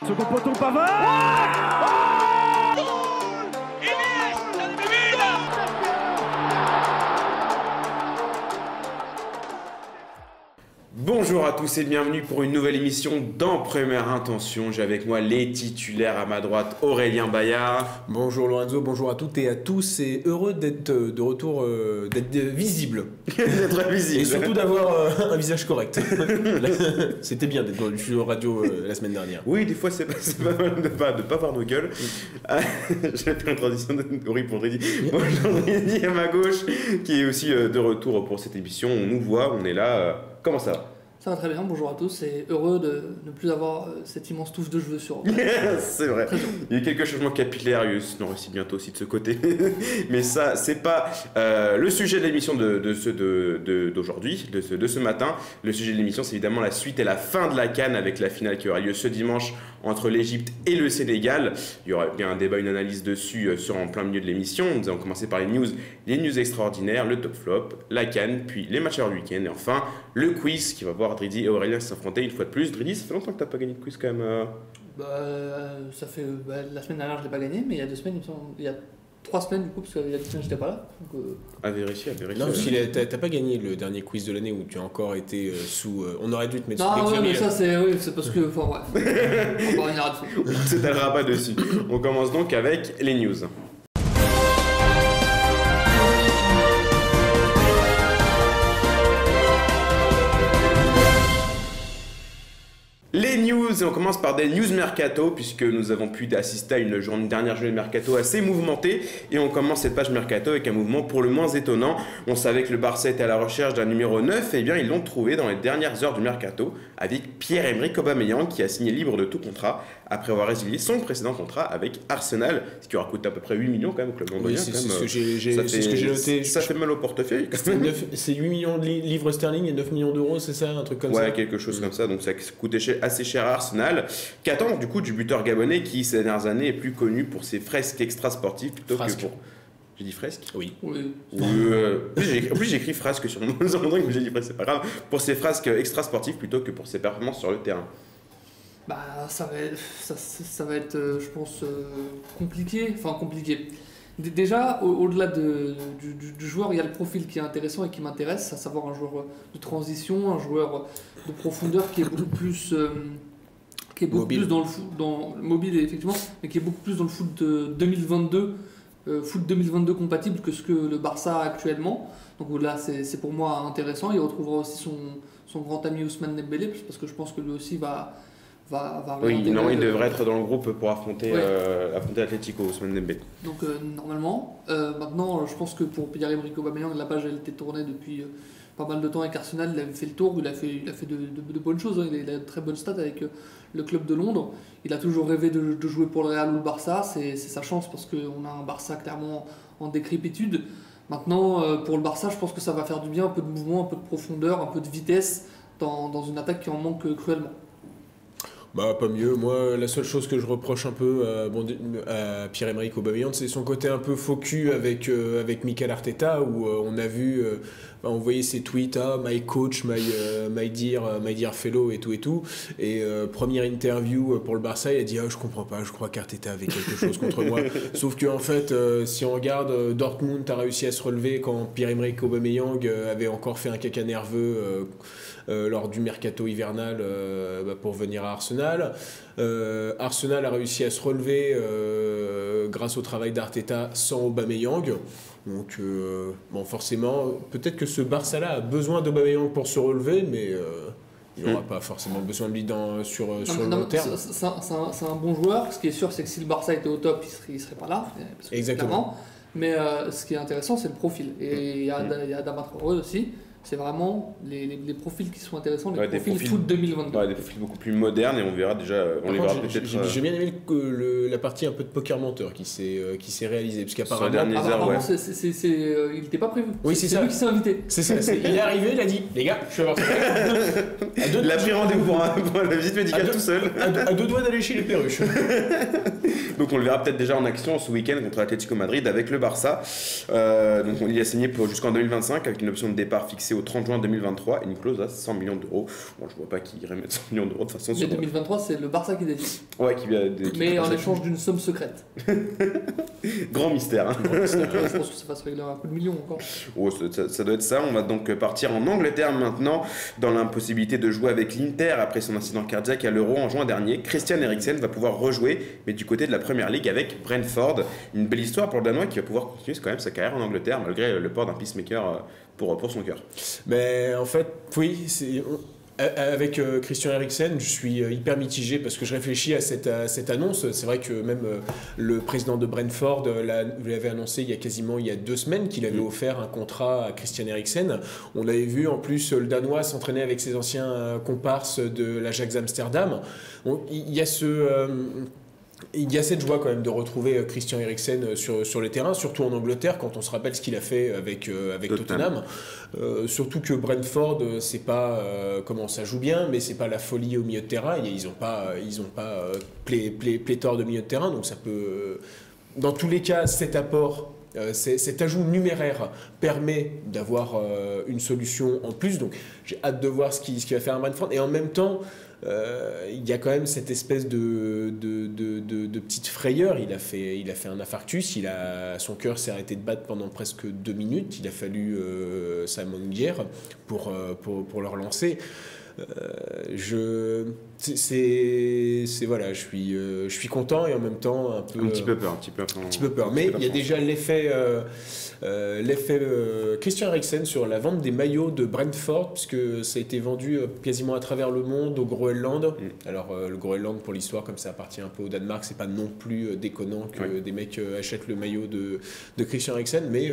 Second poteau, Pavard. Bonjour à tous et bienvenue pour une nouvelle émission dans Première Intention. J'ai avec moi les titulaires à ma droite, Aurélien Bayard. Bonjour Lorenzo, bonjour à toutes et à tous et heureux d'être de retour, d'être visible. D'être visible. Et surtout d'avoir un visage correct. C'était bien d'être dans le studio radio la semaine dernière. Oui, des fois c'est pas mal de pas voir nos gueules. J'ai fait une transition horrible pour Dridi. Bonjour Dridi à ma gauche, qui est aussi de retour pour cette émission. On nous voit, on est là. Comment ça va? Ça va très bien, bonjour à tous et heureux de ne plus avoir cette immense touffe de cheveux sur. C'est vrai. Il y a eu quelques changements capillaires, il y en aura aussi bientôt aussi de ce côté. Mais ça, c'est pas le sujet de l'émission d'aujourd'hui, de ce matin. Le sujet de l'émission, c'est évidemment la suite et la fin de la CAN avec la finale qui aura lieu ce dimanche entre l'Égypte et le Sénégal. Il y aura bien un débat, une analyse dessus en plein milieu de l'émission. Nous allons commencer par les news extraordinaires, le top flop, la CAN, puis les matchs du week-end et enfin le quiz qui va voir Dridi et Aurélien s'affronter une fois de plus. Dridi, ça fait longtemps que t'as pas gagné de quiz quand même. Ça fait la semaine dernière je l'ai pas gagné, mais il y a 2 semaines, il y a 3 semaines du coup, parce qu'il y a 2 semaines j'étais pas là. Donc, à vérifier. Non, parce que t'as pas gagné le dernier quiz de l'année où tu as encore été sous. On aurait dû te mettre sous non, l'examen. mais ça c'est parce que. Enfin bref. On va revenir là-dessus. On ne s'étalera pas dessus. On commence donc avec les news. Les news, et on commence par des news mercato, puisque nous avons pu assister à une dernière journée de mercato assez mouvementée, et on commence cette page mercato avec un mouvement pour le moins étonnant. On savait que le Barça était à la recherche d'un numéro 9, et bien ils l'ont trouvé dans les dernières heures du mercato, avec Pierre-Emerick Aubameyang, qui a signé libre de tout contrat, après avoir résilié son précédent contrat avec Arsenal, ce qui aura coûté à peu près 8 millions quand même au club londonien. Oui, c'est ce que j'ai noté. Ça fait mal au portefeuille. C'est 8 millions de livres sterling et 9 millions d'euros, c'est ça, un truc comme ça? Ouais, quelque chose comme ça, donc ça coûtait assez cher à Arsenal, qui attend du coup du buteur gabonais qui ces dernières années est plus connu pour ses fresques extra-sportives plutôt que pour... J'ai dit fresque? Oui. En plus j'ai écrit frasque sur mon truc, mais j'ai dit fresque, c'est pas grave. Pour ses frasques extra-sportives plutôt que pour ses performances sur le terrain. Ça va être je pense, compliqué. Enfin, compliqué. Déjà, au-delà du joueur, il y a le profil qui est intéressant et qui m'intéresse, à savoir un joueur de transition, un joueur de profondeur qui est beaucoup plus... plus dans le foot, mobile effectivement, mais qui est beaucoup plus dans le foot de 2022, foot 2022 compatible que ce que le Barça a actuellement. Donc là, c'est pour moi intéressant. Il retrouvera aussi son grand ami Ousmane Dembélé, parce que je pense que lui aussi va oui, non, il devrait être dans le groupe pour affronter Atlético, Ousmane Dembélé. Donc normalement, maintenant, je pense que pour Pierre-Emerick Aubameyang, la page elle était tournée depuis pas mal de temps avec Arsenal. Il avait fait le tour, il a fait de bonnes choses. Hein. Il a de très bonnes stats avec le club de Londres. Il a toujours rêvé de jouer pour le Real ou le Barça. C'est sa chance parce qu'on a un Barça clairement en décrépitude. Maintenant, pour le Barça, je pense que ça va faire du bien, un peu de mouvement, un peu de profondeur, un peu de vitesse dans une attaque qui en manque cruellement. Pas mieux. Moi, la seule chose que je reproche un peu à Pierre-Emerick Aubameyang, c'est son côté un peu faux cul avec Mikel Arteta, où on a vu, on voyait ses tweets, my coach, my dear fellow et tout. Et première interview pour le Barça, il a dit je comprends pas, je crois qu'Arteta avait quelque chose contre moi. Sauf que en fait, si on regarde, Dortmund a réussi à se relever quand Pierre-Emerick Aubameyang avait encore fait un caca nerveux lors du mercato hivernal pour venir à Arsenal. Arsenal a réussi à se relever grâce au travail d'Arteta sans Aubameyang. Donc forcément, peut-être que ce Barça-là a besoin d'Aubameyang pour se relever, mais il n'aura pas forcément besoin de lui sur le long terme. C'est un bon joueur. Ce qui est sûr, c'est que si le Barça était au top, il ne serait pas là. Exactement. Mais ce qui est intéressant, c'est le profil. Et il y a Adama Traoré aussi. C'est vraiment les profils qui sont intéressants, les profils foot 2022. Ouais, des profils beaucoup plus modernes et on verra déjà. J'ai bien aimé la partie un peu de poker menteur qui s'est réalisée. Parce qu'apparemment, il n'était pas prévu. Oui, c'est lui qui s'est invité. C'est ça. Il est arrivé, il a dit les gars, je vais voir ça. Il a pris rendez-vous pour la visite médicale tout seul. À 2 doigts d'aller chez les perruches. Donc on le verra peut-être déjà en action ce week-end contre l'Atlético Madrid avec le Barça. Donc il a signé jusqu'en 2025 avec une option de départ fixée au 30 juin 2023 et une clause à 100 millions d'euros. Bon, je vois pas qui irait mettre 100 millions d'euros de toute façon. Mais 2023, c'est le Barça qui décide. Ouais, mais en échange d'une somme secrète. Grand mystère. Hein. Je pense que ça va se régler à un coup de million encore. Oh, ça doit être ça. On va donc partir en Angleterre maintenant, dans l'impossibilité de jouer avec l'Inter après son incident cardiaque à l'Euro en juin dernier. Christian Eriksen va pouvoir rejouer, mais du côté de la Premier League avec Brentford. Une belle histoire pour le Danois qui va pouvoir continuer quand même sa carrière en Angleterre malgré le port d'un pacemaker pour son cœur. Mais en fait, oui, avec Christian Eriksen, je suis hyper mitigé parce que je réfléchis à cette annonce. C'est vrai que même le président de Brentford l'avait annoncé il y a 2 semaines qu'il avait offert un contrat à Christian Eriksen. On avait vu en plus le Danois s'entraîner avec ses anciens comparses de l'Ajax Amsterdam. Il y a cette joie quand même de retrouver Christian Eriksen sur le terrain, surtout en Angleterre, quand on se rappelle ce qu'il a fait avec Tottenham. Surtout que Brentford, c'est pas comment ça joue bien, mais c'est pas la folie au milieu de terrain. Ils ont pas pléthore de milieu de terrain, donc ça peut. Dans tous les cas, cet apport. Cet ajout numéraire permet d'avoir une solution en plus, donc j'ai hâte de voir ce qu'il va faire à Brentford. Et en même temps, il y a quand même cette espèce de petite frayeur. Il a fait un infarctus, son cœur s'est arrêté de battre pendant presque 2 minutes. Il a fallu Simon Guerre pour le relancer. Voilà, je suis content et en même temps un petit peu peur. Mais il y a déjà l'effet Christian Eriksen sur la vente des maillots de Brentford, puisque ça a été vendu quasiment à travers le monde au Groenland. Alors le Groenland, pour l'histoire, comme ça appartient un peu au Danemark, c'est pas non plus déconnant que des mecs achètent le maillot de Christian Eriksen, mais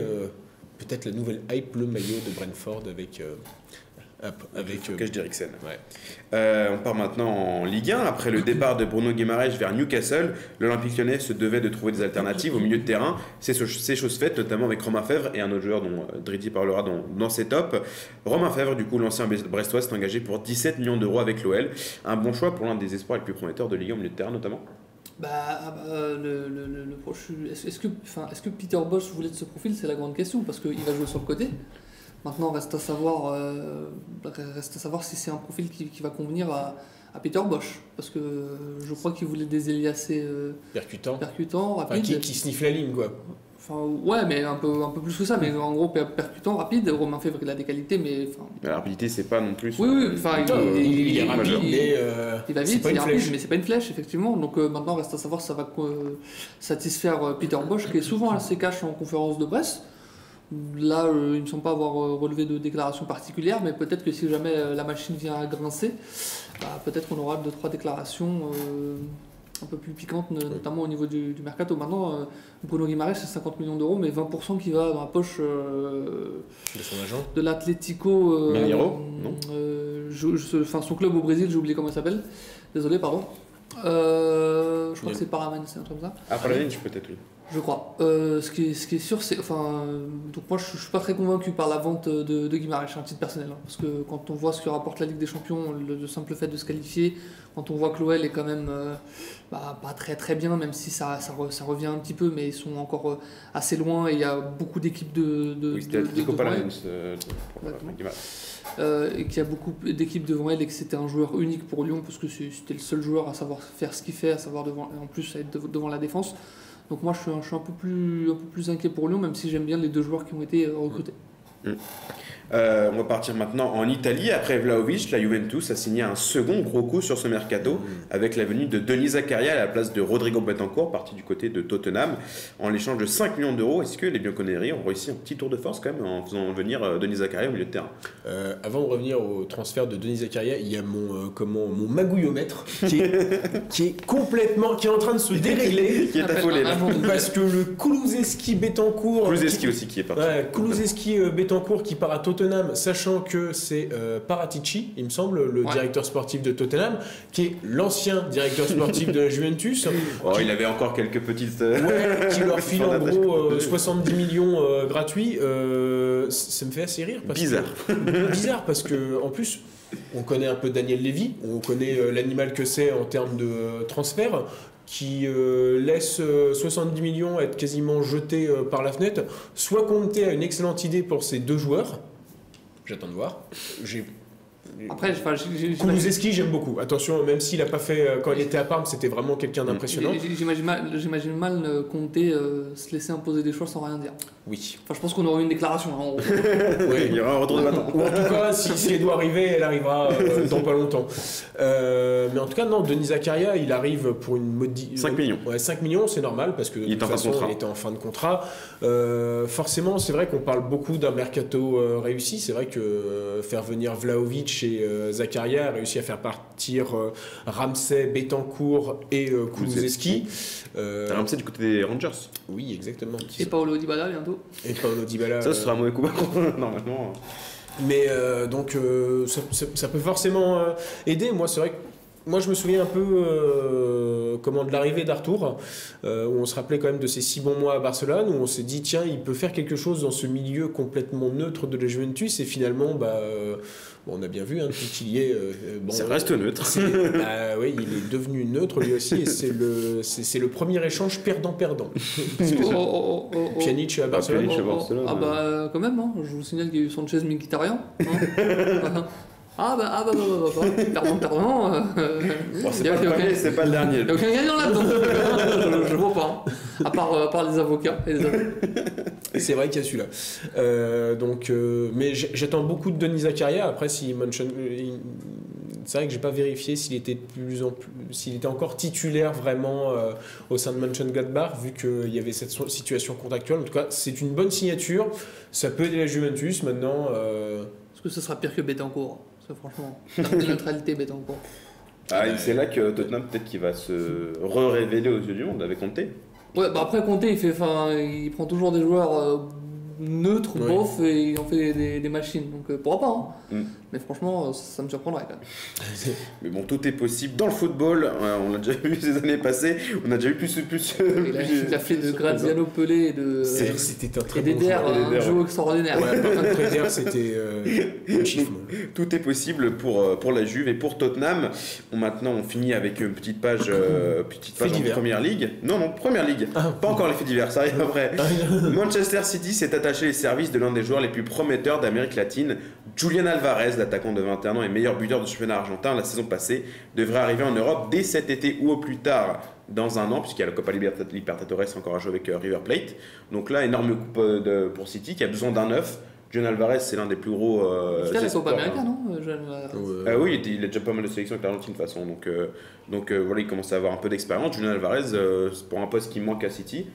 peut-être la nouvelle hype, le maillot de Brentford avec Cash d'Eriksen. Ouais. On part maintenant en Ligue 1. Après le départ de Bruno Guimaraes vers Newcastle, l'Olympique Lyonnais se devait de trouver des alternatives au milieu de terrain. C'est chose faite, notamment avec Romain Fèvre et un autre joueur dont Dridi parlera dans ses tops. Romain Fèvre, du coup, l'ancien Brestois, s'est engagé pour 17 millions d'euros avec l'OL. Un bon choix pour l'un des espoirs les plus prometteurs de Ligue 1 au milieu de terrain, notamment. Est-ce que Peter Bosz voulait de ce profil? C'est la grande question, parce qu'il va jouer sur le côté. Maintenant, reste à savoir si c'est un profil qui va convenir à Peter Bosz, parce que je crois qu'il voulait des ailiers assez percutants, rapides. Qui sniffent la ligne, quoi. Enfin, ouais, mais un peu plus que ça, mais en gros, percutant, rapide. Romain Fèvre, il a des qualités, mais. La rapidité, c'est pas non plus. Oui, enfin, il est rapide, mais. Il va vite, il est rapide, mais c'est pas une flèche, effectivement. Donc maintenant, reste à savoir si ça va satisfaire Peter Bosz, qui est souvent assez cash en conférence de presse. Là, il ne me semble pas avoir relevé de déclarations particulières, mais peut-être que si jamais la machine vient à grincer, peut-être qu'on aura 2-3 déclarations un peu plus piquantes, notamment au niveau du mercato. Maintenant, Bruno Guimaraes, c'est 50 millions d'euros, mais 20% qui va dans la poche de son agent, de l'Atlético Mineiro, non son club au Brésil, j'ai oublié comment il s'appelle. Désolé, pardon. Je crois que c'est Paraman, c'est un truc comme ça. Ah, Paraman, peut-être, oui. Je crois. Ce qui est sûr, c'est. Donc moi, je suis pas très convaincu par la vente de Guimaraes, à un titre personnel. Hein, parce que quand on voit ce que rapporte la Ligue des Champions, le simple fait de se qualifier, quand on voit que l'OL est quand même pas très très bien, même si ça revient un petit peu, mais ils sont encore assez loin et il y a beaucoup d'équipes Oui, c'était Atlético Paraman et qu'il y a beaucoup d'équipes devant elle et que c'était un joueur unique pour Lyon parce que c'était le seul joueur à savoir faire ce qu'il fait, à savoir en plus être devant la défense. Donc moi je suis un peu plus inquiet pour Lyon, même si j'aime bien les 2 joueurs qui ont été recrutés. On va partir maintenant en Italie. Après Vlahovic, la Juventus a signé un second gros coup sur ce mercato avec la venue de Denis Zakaria à la place de Rodrigo Betancourt, parti du côté de Tottenham, en l'échange de 5 millions d'euros. Est-ce que les Bianconeri ont réussi un petit tour de force quand même en faisant venir Denis Zakaria au milieu de terrain? Avant de revenir au transfert de Denis Zakaria, il y a mon magouillomètre qui est complètement, qui est en train de se dérégler, qui est affolé là. Parce que le Kulusevski Betancourt, Kulusevski aussi qui est parti. Kulusevski Betancourt qui part à Tottenham, sachant que c'est Paratici, il me semble, le directeur sportif de Tottenham, qui est l'ancien directeur sportif de la Juventus. Il avait encore quelques petites... qui leur file en gros 70 millions gratuits. Ça me fait assez rire. Bizarre, parce que en plus, on connaît un peu Daniel Levy, on connaît l'animal que c'est en termes de transfert. qui laisse 70 millions être quasiment jetés par la fenêtre, soit Conte a une excellente idée pour ces 2 joueurs. J'attends de voir. Après, Kulusevski, j'aime beaucoup. Attention, même s'il n'a pas fait quand il était à Parme, c'était vraiment quelqu'un d'impressionnant. J'imagine mal Conte se laisser imposer des choix sans rien dire. Oui. Enfin, je pense qu'on aurait une déclaration. Hein. Ouais, il y aura un retour de bâton. Ou en tout cas, si elle doit arriver, elle arrivera dans pas longtemps. Mais en tout cas, non, Denis Zakaria, il arrive pour une 5 millions. Ouais, 5 millions, c'est normal parce que de toute façon, il était en fin de contrat. Forcément, c'est vrai qu'on parle beaucoup d'un mercato réussi. C'est vrai que faire venir Vlahovic et Zakaria a réussi à faire partir Ramsey, Betancourt et Kulusevski. Ramsey du côté des Rangers. Oui, exactement. Et Paolo Dybala bientôt. Et Paolo Dybala. Ça, ce sera un mauvais coup normalement. Mais donc ça peut forcément aider. Moi, c'est vrai que moi, je me souviens un peu de l'arrivée d'Arthur, où on se rappelait quand même de ses 6 bons mois à Barcelone, où on s'est dit, tiens, il peut faire quelque chose dans ce milieu complètement neutre de la Juventus, et finalement, on a bien vu depuis qu'il y est... ça reste neutre. Oui, il est devenu neutre lui aussi, et c'est le premier échange perdant-perdant. Pjanic à Barcelone. Quand même, hein. Je vous signale qu'il y a eu Sanchez Mkhitaryan. Hein. Pardon. C'est pas le dernier. Il n'y a aucun gagnant là-dedans. Je vois pas. À part les avocats. C'est vrai qu'il y a celui-là. Mais j'attends beaucoup de Denis Zakaria. Après, c'est vrai que j'ai pas vérifié s'il était s'il était encore titulaire vraiment au sein de Mönchengladbach, vu qu'il y avait cette situation contractuelle. En tout cas, c'est une bonne signature. Ça peut aider la Juventus maintenant. Est-ce que ce sera pire que Betancourt? Parce que franchement, la neutralité Betancourt. C'est là que Tottenham peut-être qu'il va se révéler aux yeux du monde avec Conte. Ouais, après Conte, il prend toujours des joueurs neutres, bof, et il en fait des machines. Donc pourquoi pas, hein. Mais franchement, ça me surprendrait quand même. Mais bon, tout est possible dans le football. On l'a déjà vu ces années passées. On a déjà eu plus. Il a fait de Graziano Pelé et de. C'était un très bon d'Eder, un jeu extraordinaire. D'Eder, c'était un chiffre. Tout est possible pour la Juve et pour Tottenham. Maintenant, on finit avec une petite page en Première Ligue. Non, Première Ligue. Pas encore les faits divers, ça arrive après. Manchester City s'est attaché les services de l'un des joueurs les plus prometteurs d'Amérique latine, Julian Alvarez, l'attaquant de 21 ans et meilleur buteur du championnat argentin la saison passée, devrait arriver en Europe dès cet été ou au plus tard dans un an, puisqu'il y a la Copa Libertadores encore à jouer avec River Plate. Donc là, énorme coup pour City qui a besoin d'un neuf. Julian Alvarez, c'est l'un des plus gros. C'était la Copa América, non oui, il a déjà pas mal de sélections avec l'Argentine de toute façon. Donc voilà, il commence à avoir un peu d'expérience. Julian Alvarez, c'est pour un poste qui manque à City.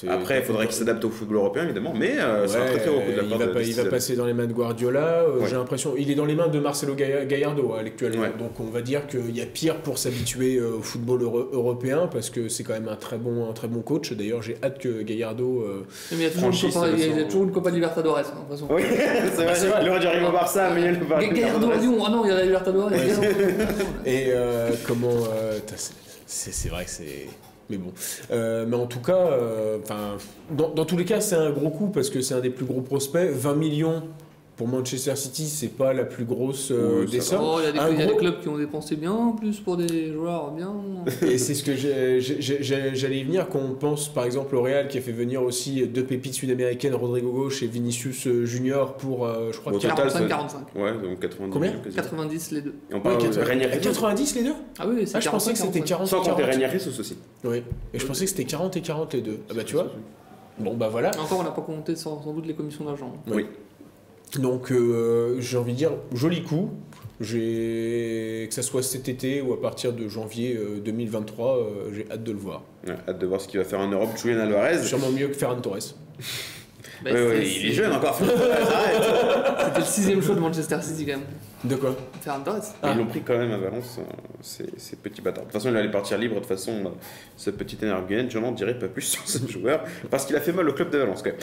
Après, il faudrait qu'il s'adapte au football européen, évidemment, mais c'est un très très gros coup de la part il va passer dans les mains de Guardiola. J'ai l'impression, il est dans les mains de Marcelo Gallardo actuellement. Donc on va dire qu'il y a pire pour s'habituer au football européen, parce que c'est quand même un très bon coach. D'ailleurs, j'ai hâte que Gallardo. Mais il y a toujours une Copa Libertadores, de toute façon. Oui, c'est vrai. Il aurait dû arriver au Barça, mais il ne va pas. Gallardo à Lyon, non, il y a la Libertadores. Et c'est vrai que c'est. Mais bon. Mais en tout cas, dans tous les cas, c'est un gros coup parce que c'est un des plus gros prospects. 20 millions pour Manchester City, c'est pas la plus grosse des sommes. Il y a des clubs qui ont dépensé bien en plus pour des joueurs bien. Et c'est ce que j'allais y venir, quand on pense par exemple au Real qui a fait venir aussi 2 pépites sud-américaines, Rodrigo Gauche et Vinicius Junior pour je crois 45. Ouais, donc 90. Combien 90 les deux. Et on parle de Ranieri. 90 les deux? Ah oui, c'est 45. Je pensais que c'était 40. Sans compter Ranieri aussi. Oui. Et je pensais que c'était 40 et 40 les deux. Ah bah tu vois. Bon bah voilà. Encore on n'a pas compté sans doute les commissions d'argent. Oui. Donc j'ai envie de dire joli coup. Que ça soit cet été ou à partir de janvier 2023, j'ai hâte de le voir. Ouais, hâte de voir ce qu'il va faire en Europe, Julian Alvarez. Sûrement mieux que Ferran Torres. Oui, il est jeune encore. C'était le 6e choix de Manchester City quand même. De quoi? Ferran Torres. Ils l'ont pris quand même à Valence, ces petits bâtards. De toute façon, il allait partir libre. De toute façon, ce petit énergumène, je n'en dirai pas plus sur ce joueur, parce qu'il a fait mal au club de Valence quand même.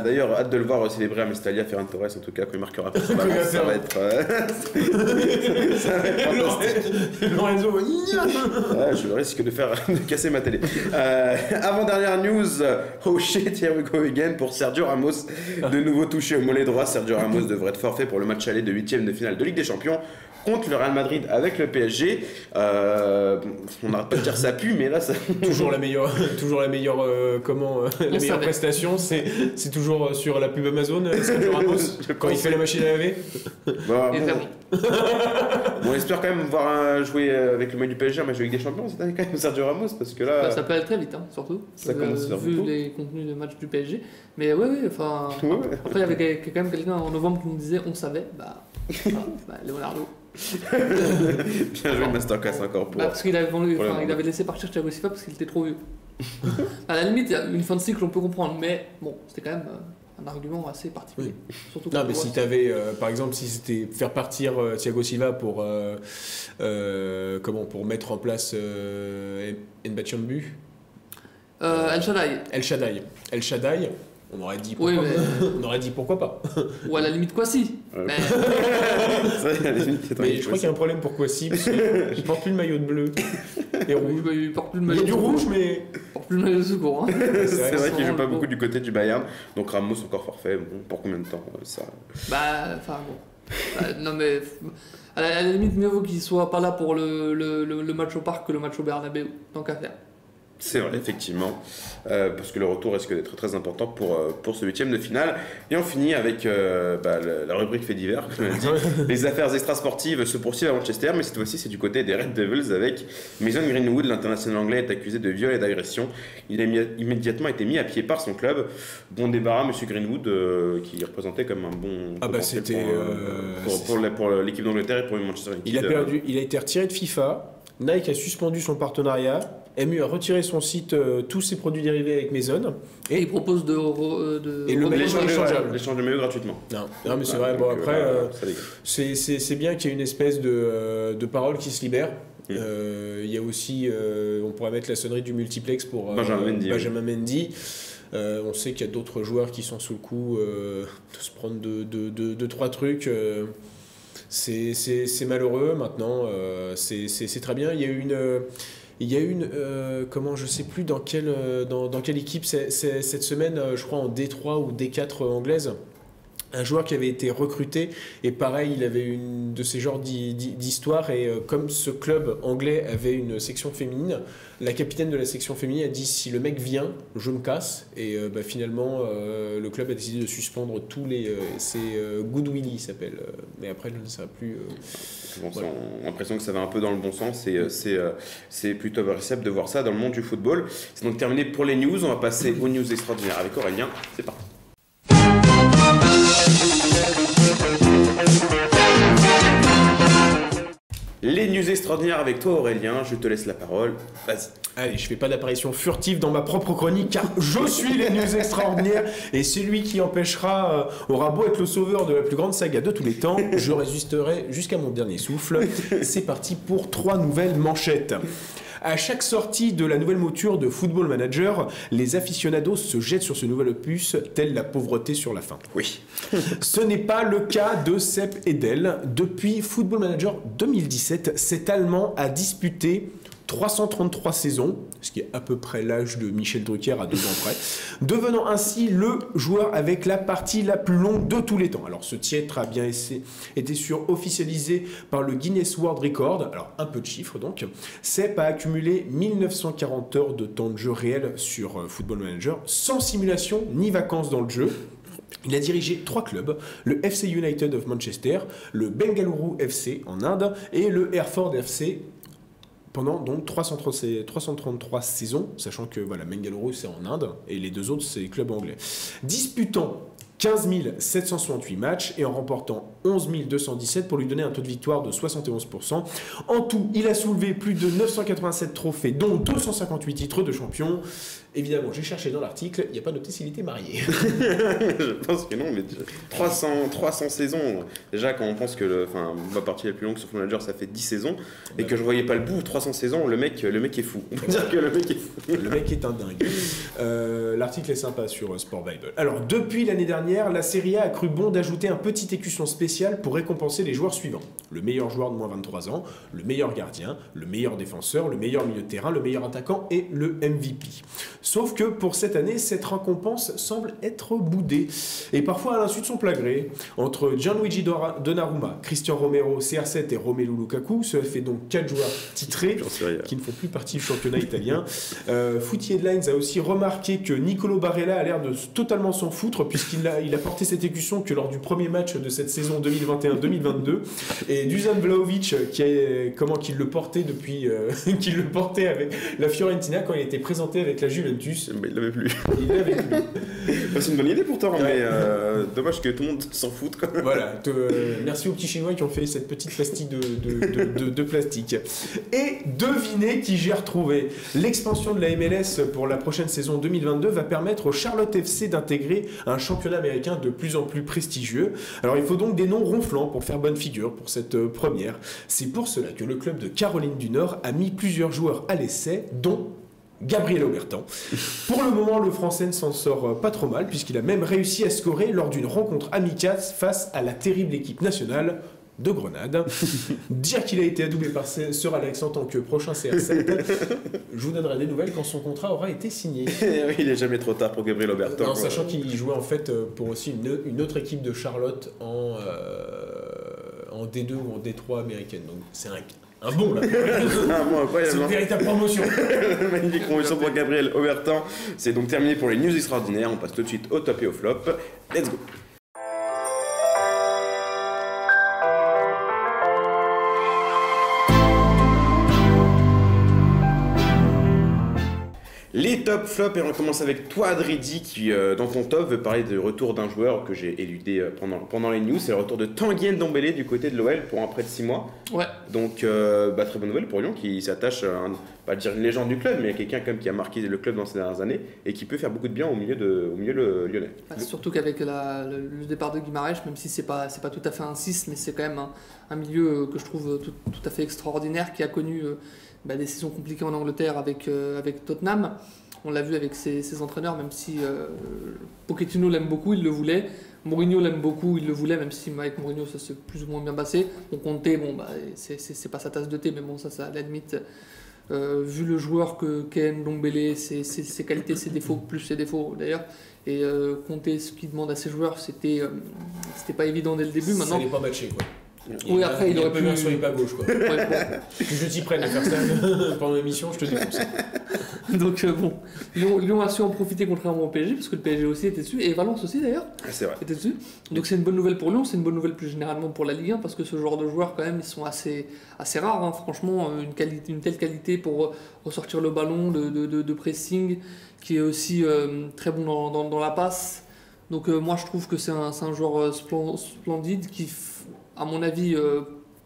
D'ailleurs, hâte de le voir célébrer à Mestalla, Ferran Torres, en tout cas, quand il marquera pour Valence, ça va être... ça va être fantastique. Lorenzo, je risque de casser ma télé. Avant-dernière news, Thierry Hugo Hugen pour Sergio Ramos. De nouveau touché au mollet droit, Sergio Ramos devrait être forfait pour le match aller de 8e de finale de Ligue des Champions contre le Real Madrid avec le PSG. On n'arrête pas de dire ça pue, mais là ça... toujours la meilleure prestation, c'est toujours sur la pub Amazon, Sergio Ramos, quand il fait la machine à laver. Bon, on espère quand même voir jouer avec le maillot du PSG un match de Ligue des Champions cette année quand même, Sergio Ramos, parce que là... Ça peut aller très vite, hein, surtout. Ça commence à faire vu beaucoup. les contenus de match du PSG. Mais ouais, enfin... Ouais. Après, il y avait quand même quelqu'un en novembre qui nous disait on savait, Leonardo. Bien joué Masterclass encore pour... parce qu'il avait laissé partir Thiago Silva parce qu'il était trop vieux. À la limite, une fin de cycle on peut comprendre, mais bon, c'était quand même un argument assez particulier. Oui. Surtout non, mais si t'avais, par exemple, si c'était faire partir Thiago Silva pour mettre en place Mbachambu, El Shaddai, on aurait dit pourquoi, on aurait dit pourquoi pas. Ou à la limite Kwasi. Mais je crois qu'il y a un problème pour Kwasi parce qu'il porte plus le maillot de bleu et rouge. Il porte plus le Il y maillot a du rouge, mais il porte plus le maillot de secours. Hein. C'est vrai qu'il joue pas beaucoup du côté du Bayern, donc Ramos encore forfait. Bon, pour combien de temps ça... non mais à la limite mieux vaut qu'il soit pas là pour le match au parc que le match au Bernabéu, tant qu'à faire. C'est vrai, effectivement, parce que le retour risque d'être très important pour ce 8e de finale. Et on finit avec la rubrique fait divers, comme on a dit. Les affaires extrasportives se poursuivent à Manchester, mais cette fois-ci c'est du côté des Red Devils avec Mason Greenwood. L'international anglais est accusé de viol et d'agression. Il a immédiatement été mis à pied par son club. Bon débarras, monsieur Greenwood, qui représentait comme un bon... c'était... pour l'équipe d'Angleterre et pour Manchester United. Il a été retiré de FIFA. Nike a suspendu son partenariat. MU a retiré son site, tous ses produits dérivés avec Maison. Et il propose l'échange de maillot gratuitement. Non mais c'est vrai. Bon, après, c'est bien qu'il y ait une espèce de parole qui se libère. Il y a aussi, on pourrait mettre la sonnerie du multiplex pour Benjamin Mendy. On sait qu'il y a d'autres joueurs qui sont sous le coup de se prendre deux, trois trucs. C'est malheureux. Maintenant, c'est très bien. Il y a une je sais plus dans quelle équipe cette semaine, je crois en D3 ou D4 anglaise, un joueur qui avait été recruté et pareil, il avait une de ces genres d'histoires et comme ce club anglais avait une section féminine, la capitaine de la section féminine a dit si le mec vient, je me casse et finalement le club a décidé de suspendre tous c'est Good Willy s'appelle, mais après je ne sais plus. Voilà. On a l'impression que ça va un peu dans le bon sens et c'est plutôt appréciable de voir ça dans le monde du football. C'est donc terminé pour les news, on va passer aux news extraordinaires avec Aurélien, c'est parti. Les news extraordinaires avec toi Aurélien, je te laisse la parole, vas-y. Allez, je fais pas d'apparition furtive dans ma propre chronique car je suis les news extraordinaires et celui qui empêchera aura beau être le sauveur de la plus grande saga de tous les temps, je résisterai jusqu'à mon dernier souffle. C'est parti pour 3 nouvelles manchettes. À chaque sortie de la nouvelle mouture de Football Manager, les aficionados se jettent sur ce nouvel opus, telle la pauvreté sur la fin. Oui. Ce n'est pas le cas de Sepp Edel. Depuis Football Manager 2017, cet Allemand a disputé 333 saisons, ce qui est à peu près l'âge de Michel Drucker à 2 ans près, devenant ainsi le joueur avec la partie la plus longue de tous les temps. Alors ce titre a bien été officialisé par le Guinness World Record, alors un peu de chiffres donc. Sepp a accumulé 1940 heures de temps de jeu réel sur Football Manager, sans simulation ni vacances dans le jeu. Il a dirigé 3 clubs, le FC United of Manchester, le Bengaluru FC en Inde et le Hereford FC pendant donc 333 saisons, sachant que voilà, Bengaluru c'est en Inde et les 2 autres c'est les clubs anglais. Disputant 15 768 matchs et en remportant 11 217 pour lui donner un taux de victoire de 71%. En tout, il a soulevé plus de 987 trophées, dont 258 titres de champion. Évidemment, j'ai cherché dans l'article, il n'y a pas noté s'il était marié. Je pense que non, mais 300 saisons. Déjà, quand on pense que ma partie la plus longue sur Football Manager, ça fait 10 saisons, et que je voyais pas le bout, 300 saisons, le mec est fou. On peut dire que le mec est fou. Le mec est un dingue. L'article est sympa sur Sport Bible. Alors, depuis l'année dernière, dernière, la Serie A cru bon d'ajouter un petit écusson spécial pour récompenser les joueurs suivants. Le meilleur joueur de moins 23 ans, le meilleur gardien, le meilleur défenseur, le meilleur milieu de terrain, le meilleur attaquant et le MVP. Sauf que pour cette année, cette récompense semble être boudée, et parfois à l'insu de son plein gré. Entre Gianluigi Donnarumma, Cristian Romero, CR7 et Romelu Lukaku, cela fait donc 4 joueurs titrés qui ne font plus partie du championnat italien. Footy Headlines a aussi remarqué que Nicolo Barella a l'air de totalement s'en foutre, puisqu'il a porté cet écusson que lors du premier match de cette saison 2021-2022, et Dusan Vlahovic qu'il le portait depuis qu'il le portait avec la Fiorentina quand il était présenté avec la Juventus. Mais il l'avait plus. Il l'avait plus. Bah, c'est une bonne idée pourtant, mais dommage que tout le monde s'en foute. Quoi. Voilà, merci aux petits Chinois qui ont fait cette petite pastille de plastique. Et devinez qui j'ai retrouvé. L'expansion de la MLS pour la prochaine saison 2022 va permettre au Charlotte FC d'intégrer un championnat américain de plus en plus prestigieux. Alors il faut donc des noms ronflants pour faire bonne figure pour cette première. C'est pour cela que le club de Caroline du Nord a mis plusieurs joueurs à l'essai, dont Gabriel Aubertan. Pour le moment, le Français ne s'en sort pas trop mal, puisqu'il a même réussi à scorer lors d'une rencontre amicale face à la terrible équipe nationale de Grenade. Dire qu'il a été adoubé par Sir Alex en tant que prochain CR7, je vous donnerai des nouvelles quand son contrat aura été signé. Il n'est jamais trop tard pour Gabriel Aubertan. Non, sachant qu'il jouait en fait pour aussi une autre équipe de Charlotte en D2 ou en D3 américaine. Donc c'est un bon là. C'est une véritable promotion. Magnifique promotion pour Gabriel Aubertan. C'est donc terminé pour les news extraordinaires. On passe tout de suite au top et au flop. Let's go. Les top flops, et on commence avec toi Adridi qui dans ton top veut parler du retour d'un joueur que j'ai éludé pendant les news. C'est le retour de Tanguy Ndombele du côté de l'OL pour un prêt de 6 mois. Ouais. Donc très bonne nouvelle pour Lyon qui s'attache à pas dire une légende du club, mais quelqu'un quand même qui a marqué le club dans ces dernières années et qui peut faire beaucoup de bien au milieu lyonnais. Surtout qu'avec le départ de Guimarães, même si c'est pas tout à fait un 6, mais c'est quand même un milieu que je trouve tout à fait extraordinaire, qui a connu des saisons compliquées en Angleterre avec Tottenham. On l'a vu avec ses entraîneurs, même si Pochettino l'aime beaucoup, il le voulait. Mourinho l'aime beaucoup, il le voulait, même si avec Mourinho ça s'est plus ou moins bien passé. On comptait, c'est pas sa tasse de thé, mais bon, ça à la limite, vu le joueur qu'est Ndombele, ses qualités, ses défauts, plus ses défauts d'ailleurs, et compter ce qu'il demande à ses joueurs, c'était pas évident dès le début. Maintenant, ça n'est pas matché quoi. Oui, après il aurait pu bien sur les pas gauche quoi. Ouais, bon. Je t'y prenne à faire ça pendant l'émission, je te défonce. Donc Lyon a su en profiter contrairement au PSG, parce que le PSG aussi était dessus, et Valence aussi d'ailleurs était dessus. Donc c'est une bonne nouvelle pour Lyon, c'est une bonne nouvelle plus généralement pour la Ligue 1, parce que ce genre de joueurs quand même ils sont assez rares, hein. Franchement une telle qualité pour ressortir le ballon, de pressing, qui est aussi très bon dans la passe. Donc moi je trouve que c'est un joueur splendide qui, à mon avis,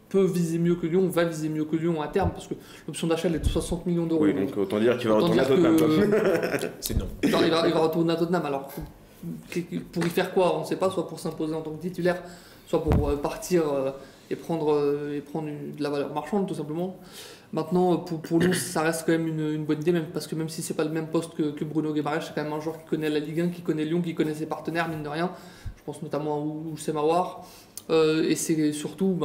peut viser mieux que Lyon, va viser mieux que Lyon à terme, parce que l'option d'achat elle est de 60 millions d'euros. Oui, donc autant dire qu'il va retourner à Tottenham. C'est non. Il va retourner à Tottenham. Alors, pour y faire quoi, on ne sait pas, soit pour s'imposer en tant que titulaire, soit pour partir et prendre de la valeur marchande, tout simplement. Maintenant, pour Lyon, ça reste quand même une bonne idée, parce que même si c'est pas le même poste que Bruno Guimarães, c'est quand même un joueur qui connaît la Ligue 1, qui connaît Lyon, qui connaît ses partenaires, mine de rien. Je pense notamment à Oussem Aouar. Et c'est surtout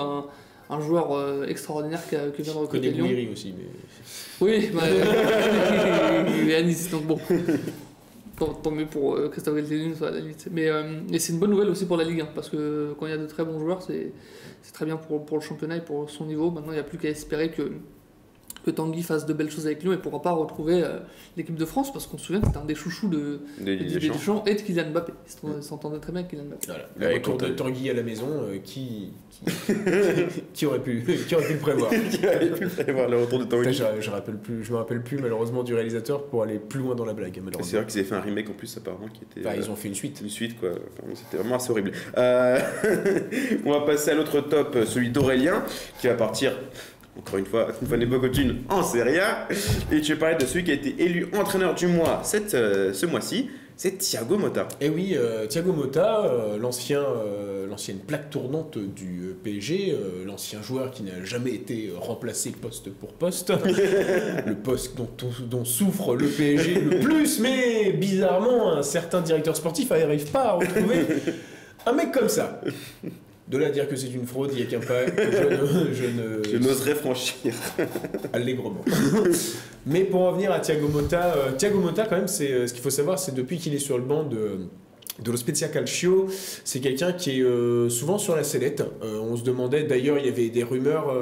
un joueur extraordinaire qui vient de recruter Lyon. Bouiri aussi, mais... Oui, il est à Nice, donc bon. Tant mieux pour Christophe Galtier, soit à la limite. Mais et c'est une bonne nouvelle aussi pour la Ligue 1, parce que quand il y a de très bons joueurs, c'est très bien pour le championnat et pour son niveau. Maintenant, il n'y a plus qu'à espérer que Tanguy fasse de belles choses avec Lyon et pourra pas retrouver l'équipe de France, parce qu'on se souvient que c'était un des chouchous de Deschamps et de Kylian Mbappé. Il s'entendait très bien avec Kylian Mbappé. Voilà. Le retour de Tanguy à la maison, qui aurait pu le prévoir. Qui aurait pu prévoir le retour de Tanguy. Je me rappelle plus malheureusement du réalisateur pour aller plus loin dans la blague. C'est vrai qu'ils avaient fait un remake en plus apparemment qui était. Ils ont fait une suite. Une suite quoi. Enfin, c'était vraiment assez horrible. On va passer à l'autre top, celui d'Aurélien, qui va partir. Encore une fois n'est pas coutume en Serie A. Et tu veux parler de celui qui a été élu entraîneur du mois ce mois-ci. c'est Thiago Motta. Et oui, Thiago Motta, l'ancienne plaque tournante du PSG, l'ancien joueur qui n'a jamais été remplacé poste pour poste, le poste dont souffre le PSG le plus, mais bizarrement, un certain directeur sportif n'arrive pas à retrouver un mec comme ça. De là à dire que c'est une fraude, il n'y a qu'un pas que je n'oserais franchir. Allègrement. Mais pour revenir à Thiago Motta, quand même, c'est ce qu'il faut savoir, c'est depuis qu'il est sur le banc de lo Spezia Calcio, c'est quelqu'un qui est souvent sur la sellette. On se demandait, d'ailleurs, il y avait des rumeurs,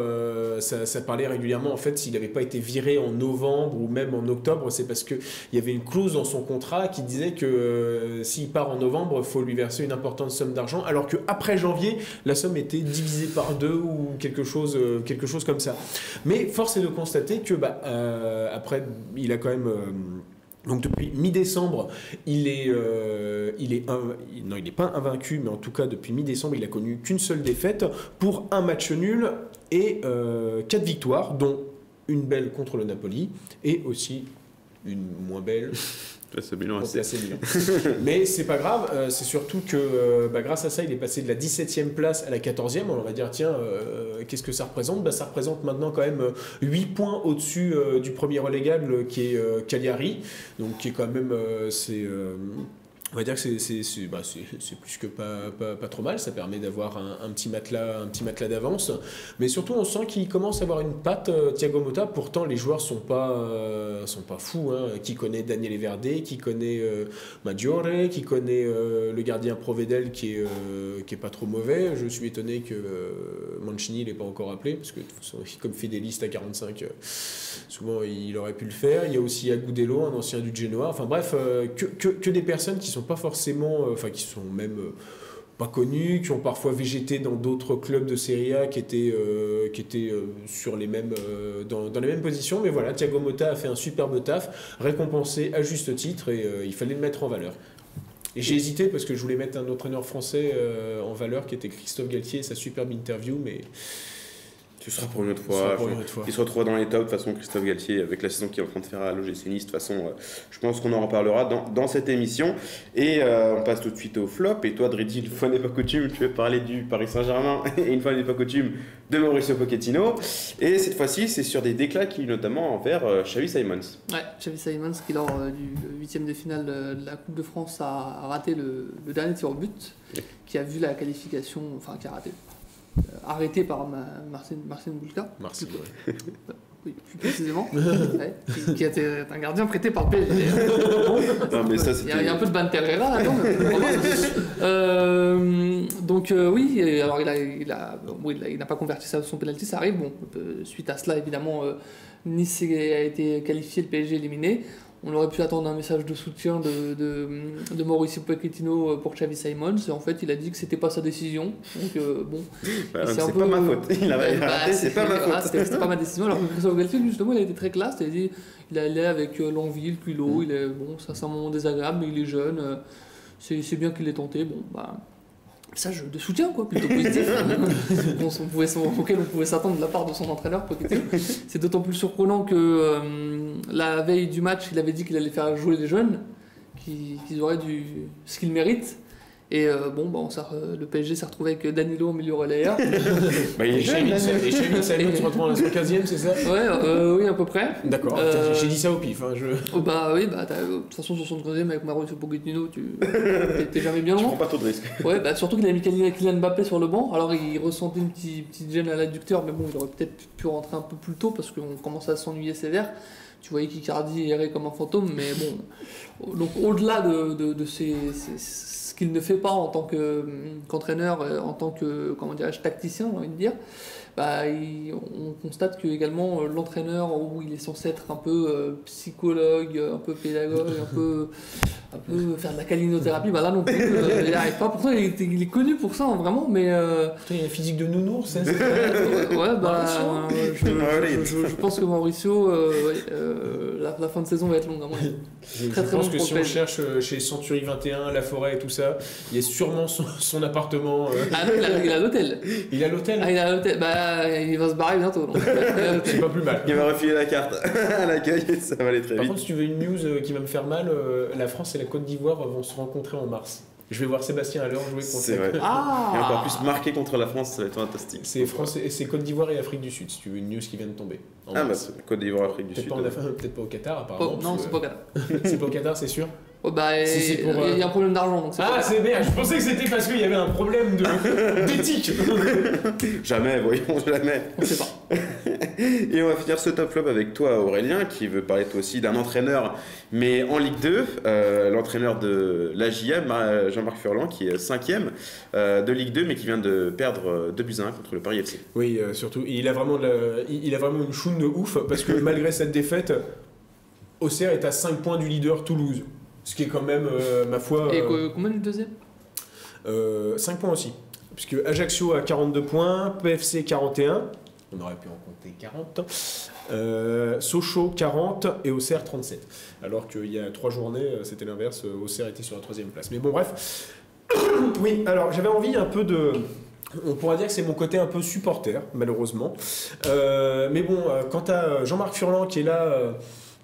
ça parlait régulièrement, en fait, s'il n'avait pas été viré en novembre ou même en octobre, c'est parce qu'il y avait une clause dans son contrat qui disait que s'il part en novembre, il faut lui verser une importante somme d'argent, alors qu'après janvier, la somme était divisée par 2 ou quelque chose comme ça. Mais force est de constater que, après, il a quand même... Donc depuis mi-décembre, il n'est pas invaincu, mais en tout cas depuis mi-décembre, il a connu qu'une seule défaite pour un match nul et 4 victoires, dont une belle contre le Napoli et aussi une moins belle. C'est Milan. Mais c'est pas grave, c'est surtout que grâce à ça, il est passé de la 17e place à la 14e. On va dire, tiens, qu'est-ce que ça représente ? Ça représente maintenant quand même 8 points au-dessus du premier relégable qui est Cagliari. Donc, qui est quand même. On va dire que c'est plus que pas trop mal. Ça permet d'avoir un petit matelas d'avance. Mais surtout, on sent qu'il commence à avoir une patte, Thiago Motta. Pourtant, les joueurs sont pas fous. Hein. Qui connaît Daniele Verde, qui connaît Maggiore, qui connaît le gardien Provedel qui est pas trop mauvais. Je suis étonné que Mancini l'ait pas encore appelé, parce que comme fédéliste à 45, souvent il aurait pu le faire. Il y a aussi Agudelo, un ancien du Genoa. Enfin bref, que des personnes qui sont pas forcément, qui sont même pas connus, qui ont parfois végété dans d'autres clubs de Serie A qui étaient sur les mêmes, dans les mêmes positions. Mais voilà, Thiago Motta a fait un superbe taf, récompensé à juste titre, et il fallait le mettre en valeur. Et j'ai hésité parce que je voulais mettre un entraîneur français en valeur qui était Christophe Galtier, sa superbe interview, mais... Ce sera pour une autre fois. Il se retrouvera dans les tops. De toute façon, Christophe Galtier, avec la saison qu'il est en train de faire à l'OGC Nice, de toute façon, je pense qu'on en reparlera dans cette émission. Et on passe tout de suite au flop. Et toi, Dridi, une fois n'est pas coutume, tu veux parler du Paris Saint-Germain. Et une fois n'est pas coutume, de Mauricio Pochettino. Et cette fois-ci, c'est sur des déclats qui, notamment envers Xavi Simons. Ouais, Xavi Simons qui, lors du 8e de finale de la Coupe de France, a raté le dernier tir au but, qui a vu la qualification, enfin, qui a raté. Arrêté par Marcin Bulka. Marcin, oui, plus précisément. Ouais, qui était un gardien prêté par le PSG. Non, mais ça, il y a un peu de Banter là, donc oui, alors il n'a pas converti son penalty, ça arrive. Bon, suite à cela, évidemment, Nice a été qualifié, le PSG éliminé. On aurait pu attendre un message de soutien de Mauricio Pochettino pour Xavi Simons, et en fait il a dit que c'était pas sa décision. Donc bon, c'est pas ma faute. Il a raté, c'est pas ma faute. C'était pas ma décision. Alors que Christophe Galtier, justement, il a été très classe. Il a dit, il allait avec l'envie, le culot. Ça c'est un moment désagréable, mais il est jeune. C'est bien qu'il l'ait tenté. Bon, message de soutien, quoi, plutôt positif. Auquel on pouvait s'attendre de la part de son entraîneur, Pochettino. C'est d'autant plus surprenant que la veille du match, il avait dit qu'il allait faire jouer les jeunes, qu'ils auraient ce qu'ils méritent. Et le PSG s'est retrouvé avec Danilo au milieu relayeur. Et Xavi Simons se retrouve en 15e, c'est ça ? Oui, à peu près. D'accord, j'ai dit ça au pif. Hein, de toute façon, 75e avec Mauricio Pochettino, t'es jamais bien loin. Tu prends pas trop de risques. Ouais, surtout qu'il a mis Kylian Mbappé sur le banc. Alors il ressentait une petite gêne à l'adducteur, mais bon, il aurait peut-être pu rentrer un peu plus tôt parce qu'on commençait à s'ennuyer sévère. Tu voyais qu'Icardi errait comme un fantôme, mais bon. Donc au-delà de ce qu'il ne fait pas en tant qu'entraîneur, en tant que, tacticien, j'ai envie de dire, on constate que également l'entraîneur, où il est censé être un peu psychologue, un peu pédagogue, un peu faire de la calinothérapie, là non plus, il n'y arrive pas. Pourtant, il est connu pour ça, hein, vraiment, mais... Il y a la physique de nounours, ça, c'est Je pense que Mauricio, la fin de saison va être longue à mon avis. Je Très pense long que pour si le on PSG. cherche chez Century 21, La Forêt et tout ça, il y a sûrement son appartement. Ah non, il a l'hôtel. Il a l'hôtel. Ah, il a l'hôtel. Bah, il va se barrer bientôt. Donc. C'est pas plus mal. Il va refiler la carte à l'accueil et ça va aller très Par vite. contre, si tu veux une news qui va me faire mal, la France et la Côte d'Ivoire vont se rencontrer en mars. Je vais voir Sébastien alors jouer contre. C'est vrai. Ah. Et encore plus marqué contre la France, ça va être fantastique. C'est Côte d'Ivoire et Afrique du Sud, si tu veux une news qui vient de tomber. En Ah bah, mars. c'est Côte d'Ivoire, Afrique du Peut-être Sud. peut-être pas au Qatar, apparemment. Oh, non, parce c'est que- pas au Qatar. C'est pas au Qatar, c'est sûr. Oh, bah, Si c'est pour, il y a un problème d'argent. Donc c'est Ah, pas- c'est bien, je pensais que c'était parce qu'il y avait un problème d'éthique. Jamais, voyons, jamais. On sait pas. Et on va finir ce top flop avec toi, Aurélien, qui veut parler toi aussi d'un entraîneur, mais en Ligue 2, l'entraîneur de l'AJA, Jean-Marc Furlan, qui est 5e de Ligue 2, mais qui vient de perdre 2-1 contre le Paris FC. Oui, surtout, il a vraiment une choune de ouf, parce que malgré cette défaite, Auxerre est à 5 points du leader Toulouse. Ce qui est quand même, ma foi. Et combien le deuxième 5 points aussi. Puisque Ajaccio a 42 points, PFC 41, on aurait pu en compter 40, Sochaux 40 et Auxerre 37. Alors qu'il y a 3 journées, c'était l'inverse, Auxerre était sur la 3e place. Mais bon, bref. Oui, alors j'avais envie un peu de. On pourrait dire que c'est mon côté un peu supporter, malheureusement. Mais bon, quant à Jean-Marc Furlan qui est là,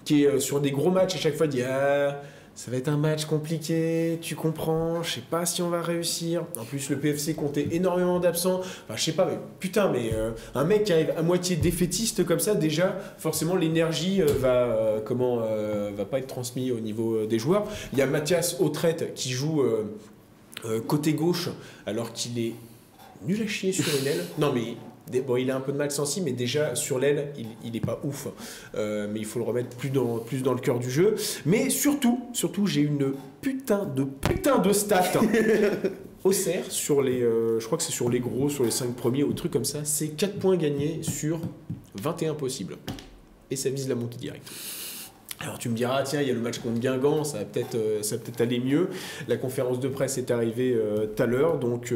qui est sur des gros matchs à chaque fois, dit ah, ça va être un match compliqué, tu comprends, je sais pas si on va réussir. En plus, le PFC comptait énormément d'absents. Enfin, je sais pas, mais putain, mais un mec qui arrive à moitié défaitiste comme ça, déjà, forcément, l'énergie va pas être transmise au niveau des joueurs. Il y a Mathias Autrette qui joue côté gauche, alors qu'il est nul à chier sur une aile. Non, mais bon, il a un peu de mal sensible, mais déjà sur l'aile, il est pas ouf. Mais il faut le remettre plus dans le cœur du jeu. Mais surtout, j'ai une putain de stat. Auxerre, sur les, je crois que c'est sur les gros, sur les 5 premiers ou trucs comme ça, c'est 4 points gagnés sur 21 possibles. Et ça vise la montée directe. Alors tu me diras, tiens, il y a le match contre Guingamp, ça va peut-être aller mieux. La conférence de presse est arrivée tout à l'heure, donc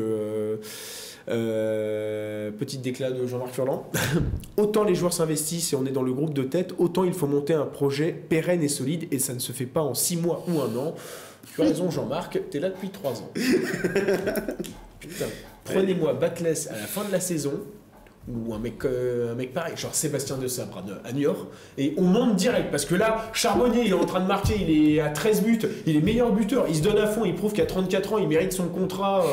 petite déclat de Jean-Marc Furlan. Autant les joueurs s'investissent et on est dans le groupe de tête, autant il faut monter un projet pérenne et solide, et ça ne se fait pas en 6 mois ou 1 an. Tu as raison Jean-Marc, t'es là depuis 3 ans. Putain, prenez-moi Batles à la fin de la saison, ou un mec pareil, genre Sébastien de Sabre à Niort, et on monte direct, parce que là, Charbonnier, il est en train de marquer, il est à 13 buts, il est meilleur buteur, il se donne à fond, il prouve qu'à 34 ans, il mérite son contrat,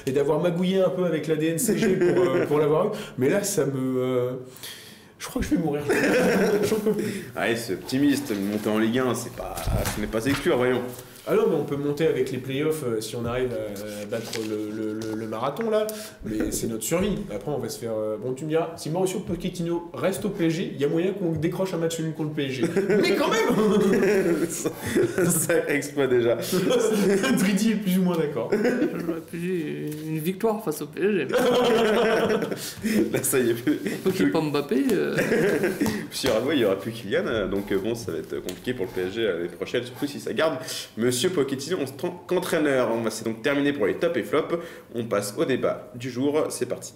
et d'avoir magouillé un peu avec la DNCG pour l'avoir eu, mais là, ça me... je crois que je vais mourir. J'en peux plus. Allez, c'est optimiste, monter en Ligue 1, ce n'est pas exclure, voyons. Ah non, mais on peut monter avec les playoffs si on arrive à battre le marathon là, mais c'est notre survie. Après, on va se faire. Bon, tu me diras, si Mauricio Pochettino reste au PSG, il y a moyen qu'on décroche un match nul contre le PSG. Mais quand même Sacré exploit déjà. Dridi est plus ou moins d'accord. J'aurais pu une victoire face au PSG. Là, ça y est, Faut qu'il n'y ait pas Mbappé. sur Avoie, il n'y aura plus Kylian, donc bon, ça va être compliqué pour le PSG l'année prochaine, surtout si ça garde Monsieur Pochettino en tant qu'entraîneur. C'est donc terminé pour les tops et flops. On passe au débat du jour. C'est parti.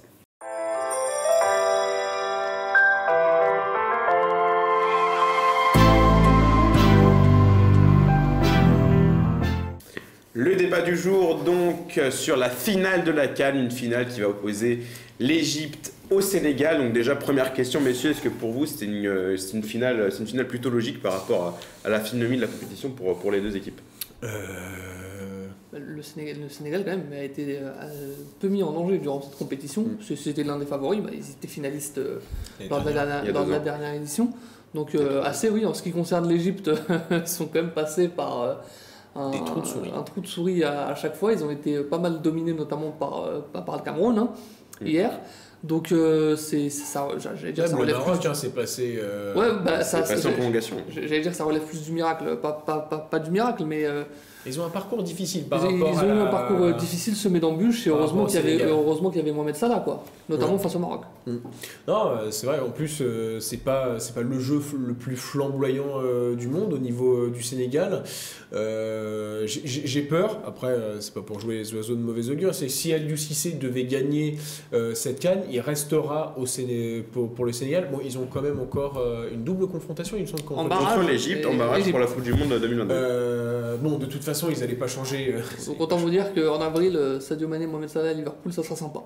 Le débat du jour, donc, sur la finale de la CAN, une finale qui va opposer l'Égypte au Sénégal. Donc déjà, première question, messieurs, est-ce que pour vous, c'est une finale plutôt logique par rapport à la physionomie de la compétition pour les deux équipes? Le Sénégal, quand même, a été peu mis en danger durant cette compétition. C'était l'un des favoris. Ils étaient finalistes lors de la dernière édition. Donc, assez, oui, en ce qui concerne l'Égypte, ils sont quand même passés par un trou de souris à chaque fois. Ils ont été pas mal dominés, notamment par le Cameroun hier. Donc, ça, j'allais dire, ça relève Maroc, c'est passé. C'est passé en prolongation. J'allais dire que ça relève plus du miracle, pas du miracle, mais Ils ont un parcours difficile par Ils rapport ont eu un parcours difficile semé d'embûches et par heureusement rapport au qu'il y avait Mohamed Salah, quoi. Notamment face au Maroc. Non, c'est vrai, en plus, c'est pas le jeu le plus flamboyant du monde au niveau du Sénégal. J'ai peur, après, c'est pas pour jouer les oiseaux de mauvais augure, c'est que si Aliou Cissé devait gagner cette CAN, il restera pour le Sénégal. Bon, ils ont quand même encore une double confrontation, il me semble, contre l'Égypte, en barrage pour la Coupe du Monde 2022. Bon, de toute façon, ils n'allaient pas changer. Donc autant vous dire qu'en avril, Sadio Mané, Mohamed Salah à Liverpool, ça sera sympa.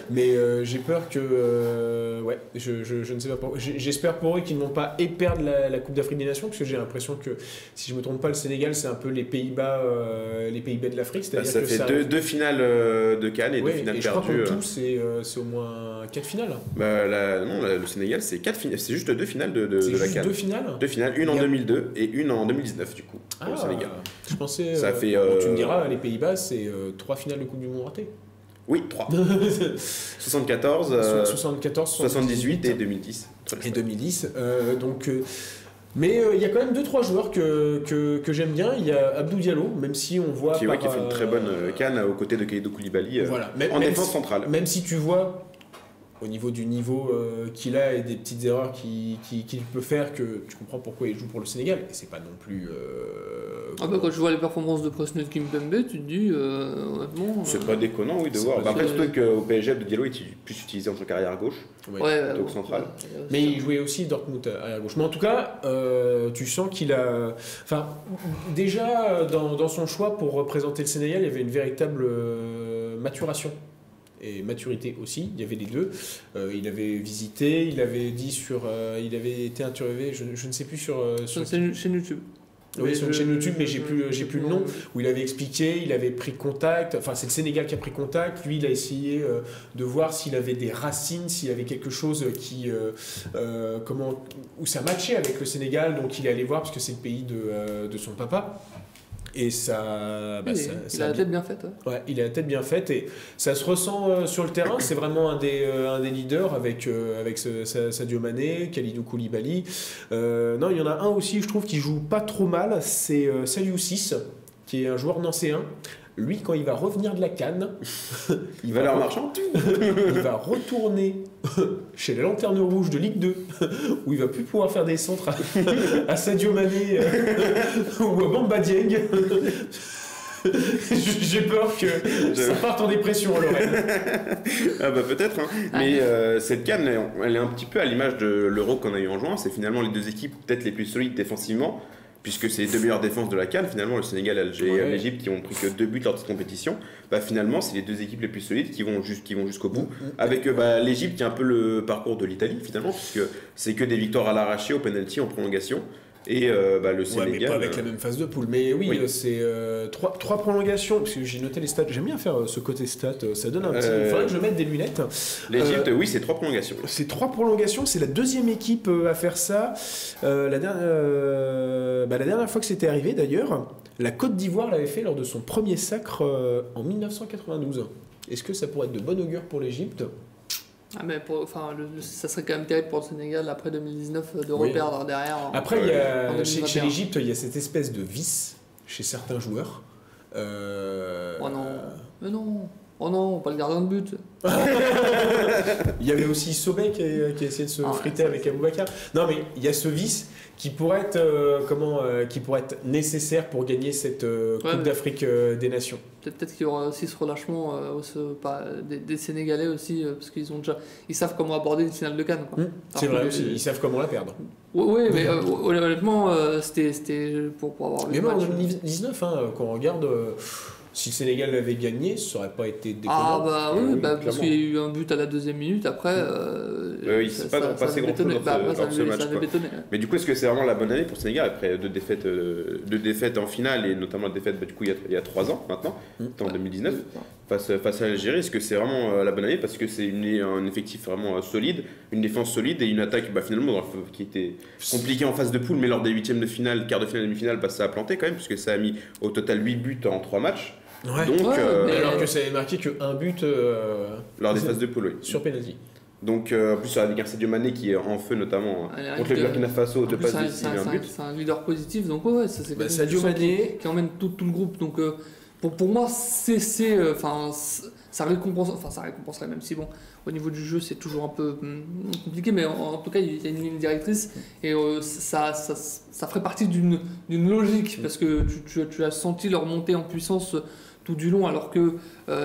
Mais j'ai peur que... ouais, je ne sais pas pourquoi. J'espère pour eux qu'ils ne vont pas perdre la Coupe d'Afrique des Nations, parce que j'ai l'impression que, si je ne me trompe pas, le Sénégal, c'est un peu les Pays-Bas de l'Afrique. Ça fait deux finales de CAN et deux finales et je crois perdues. qu'en tout, c'est au moins 4 finales. Non, le Sénégal, c'est 4 finales. C'est juste 2 finales de la CAN. 2 finales. 2 finales, une en 2002 et une en 2019, du coup, pour le Sénégal. Je pensais... Ça fait, tu me diras, les Pays-Bas, c'est 3 finales de Coupe du Monde ratées. Oui, 3. 74, 78 et 2010. Et 2010. Mais il y a quand même 2-3 joueurs que j'aime bien. Il y a Abdou Diallo, même si on voit... Qui a fait une très bonne CAN aux côtés de Kalidou Koulibaly en défense centrale. Même si tu vois, au niveau du niveau qu'il a et des petites erreurs qu'il peut faire, que tu comprends pourquoi il joue pour le Sénégal. Et c'est pas non plus... quand je vois les performances de Presnel Kimpembe, tu te dis, honnêtement... C'est pas déconnant, oui, de voir. Après, surtout qu'au PSG, Abdou Diallo est plus utilisé en tant qu'arrière gauche. Plutôt que central. Mais il jouait aussi Dortmund arrière gauche. Mais en tout cas, tu sens qu'il a... Enfin, déjà, dans son choix pour représenter le Sénégal, il y avait une véritable maturation. Et maturité aussi, il y avait les deux. Il avait visité, il avait dit il avait été interviewé, je ne sais plus sur chaîne YouTube. Oui, sur une chaîne YouTube, mais j'ai plus le nom, où il avait expliqué, il avait pris contact, enfin c'est le Sénégal qui a pris contact, lui il a essayé de voir s'il avait des racines, s'il avait quelque chose où ça matchait avec le Sénégal, donc il est allé voir parce que c'est le pays de son papa. Et ça, il a la tête bien faite. Ouais, il a la tête bien faite et ça se ressent sur le terrain. C'est vraiment un des leaders avec Sadio Mané, Kalidou Koulibaly. Non, il y en a un aussi, je trouve, qui joue pas trop mal. C'est Saliou Ciss, qui est un joueur nancéen. Lui, quand il va revenir de la CAN, il va marchand. Il va retourner chez la Lanterne Rouge de Ligue 2, où il va plus pouvoir faire des centres à Sadio Mané ou à Bamba Dieng. J'ai peur que ça parte en dépression à Lorraine. Ah bah peut-être, hein. Mais cette CAN, elle est un petit peu à l'image de l'Euro qu'on a eu en juin. C'est finalement les deux équipes peut-être les plus solides défensivement, puisque c'est les deux meilleures défenses de la CAN. Finalement, le Sénégal et l'Égypte qui ont pris que 2 buts lors de cette compétition. Bah, finalement, c'est les deux équipes les plus solides qui vont jusqu'au bout. Avec l'Égypte qui est un peu le parcours de l'Italie, finalement, puisque c'est que des victoires à l'arraché, au penalty, en prolongation. Et le Sénégal. Mais pas avec la même phase de poule. Mais oui. C'est 3 prolongations, parce que j'ai noté les stats. J'aime bien faire ce côté stats. Ça donne un petit. Il faudrait que je mette des lunettes. L'Égypte, oui, c'est 3 prolongations. C'est 3 prolongations. C'est la deuxième équipe à faire ça. La dernière fois que c'était arrivé, d'ailleurs, la Côte d'Ivoire l'avait fait lors de son premier sacre en 1992. Est-ce que ça pourrait être de bon augure pour l'Égypte ? Mais ça serait quand même terrible pour le Sénégal après 2019 de reperdre derrière. Après, chez l'Égypte, il y a cette espèce de vice chez certains joueurs. Oh non, mais non. Oh non, pas le gardien de but. Il y avait aussi Sobek qui a essayé de se friter avec Aboubacar. Non, mais il y a ce vice qui pourrait être nécessaire pour gagner cette Coupe d'Afrique des Nations. Peut-être qu'il y aura aussi ce relâchement des Sénégalais aussi, parce qu'ils savent comment aborder une finale de CAN. C'est vrai aussi, ils savent comment la perdre. Oui, mais honnêtement, c'était pour avoir le match. Mais en 2019, quand on regarde... Si le Sénégal l'avait gagné, ça n'aurait pas été déconnant. Parce qu'il y a eu un but à la 2e minute, après... il ne s'est pas passé grand-chose dans ce match. Mais du coup, est-ce que c'est vraiment la bonne année pour le Sénégal, après 2 défaites en finale, et notamment la défaite il y a 3 ans maintenant, en 2019, face à l'Algérie? Est-ce que c'est vraiment la bonne année, parce que c'est un effectif vraiment solide, une défense solide, et une attaque finalement qui était compliquée en phase de poule, mais lors des 8e de finale, quart de finale, demi-finale, ça a planté quand même, puisque ça a mis au total 8 buts en 3 matchs. Ouais. Donc, alors que ça avait marqué qu'un but lors des phases de poule, sur penalty. Donc, en plus, avec un Sadio Mané qui est en feu, notamment contre le Burkina Faso, de passes décisives et un but. C'est un leader positif, donc ouais, ça c'est Sadio Mané qui emmène tout le groupe. Donc pour moi, ça récompenserait, même si bon, au niveau du jeu c'est toujours un peu compliqué, mais en tout cas il y a une ligne directrice et ça ferait partie d'une logique parce que tu as senti leur montée en puissance tout du long, alors que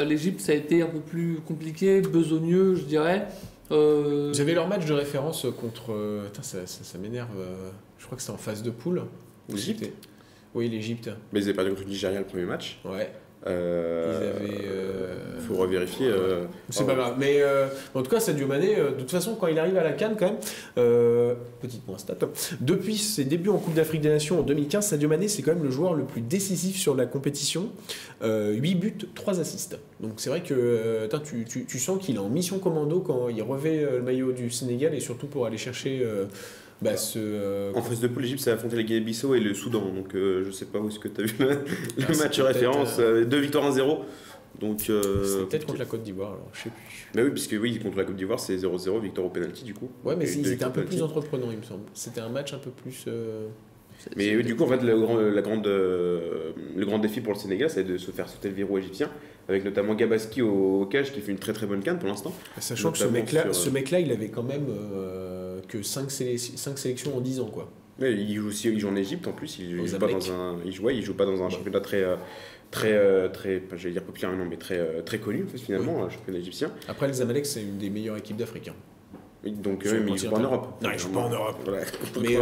l'Égypte ça a été un peu plus compliqué, besogneux, je dirais. Vous avez leur match de référence contre. Ça m'énerve. Je crois que c'était en phase de poule. L'Égypte. Oui, l'Égypte. Mais ils avaient perdu contre le Nigeria le premier match. Ouais. Ils avaient. Faut revérifier. C'est pas grave. Mais en tout cas, Sadio Mané, de toute façon, quand il arrive à la CAN, quand même, petite point stat. Depuis ses débuts en Coupe d'Afrique des Nations en 2015, Sadio Mané, c'est quand même le joueur le plus décisif sur la compétition. 8 buts, 3 assists. Donc c'est vrai que tu sens qu'il est en mission commando quand il revêt le maillot du Sénégal et surtout pour aller chercher. En phase de poule, l'Égypte s'est affronté la Guinée-Bissau et le Soudan. Donc je sais pas où est-ce que tu as vu le match référence. 2 victoires 1-0. Donc, c'était peut-être contre la Côte d'Ivoire, alors je sais plus. Bah oui, parce que oui, contre la Côte d'Ivoire, c'est 0-0, victoire au pénalty du coup. Ouais, mais ils étaient un peu plus entreprenants, il me semble. C'était un match un peu plus. Mais du coup, en fait, le grand défi pour le Sénégal, c'est de se faire sauter le verrou égyptien, avec notamment Gabaski au cage qui fait une très très bonne canne pour l'instant. Sachant que ce mec-là, il avait quand même que 5 sélections en 10 ans, quoi. Ouais, il joue en Égypte en plus, il joue pas dans un championnat très j'allais dire populaire, non, mais très connu en fait, finalement, un championnat égyptien. Après, les Zamalek, c'est une des meilleures équipes d'Afrique. Donc, mais il joue pas en Europe. Non, il joue pas en Europe. Voilà. Mais de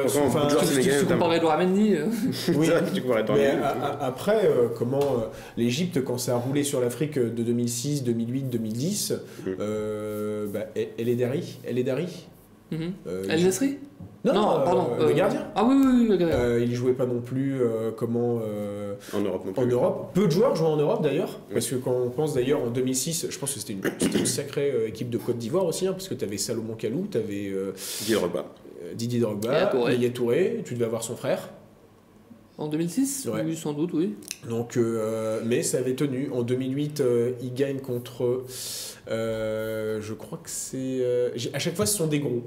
toute façon, tu compares Edouard Mendy. Oui, mais après, l'Égypte, quand ça a roulé sur l'Afrique de 2006, 2008, 2010, El Edari. El Nesri. Non, pardon. Le gardien. Ah oui, le gardien. Il jouait pas non plus en Europe non plus. En Europe. Peu de joueurs jouaient en Europe d'ailleurs, parce que quand on pense d'ailleurs en 2006, je pense que c'était une sacrée équipe de Côte d'Ivoire aussi, parce que tu avais Salomon Kalou, tu avais Didier Drogba, Yaya Touré, tu devais avoir son frère. En 2006 ouais. Oui, sans doute, oui. Donc, mais ça avait tenu. En 2008, ils gagnent contre... je crois que c'est... à chaque fois, ce sont des gros.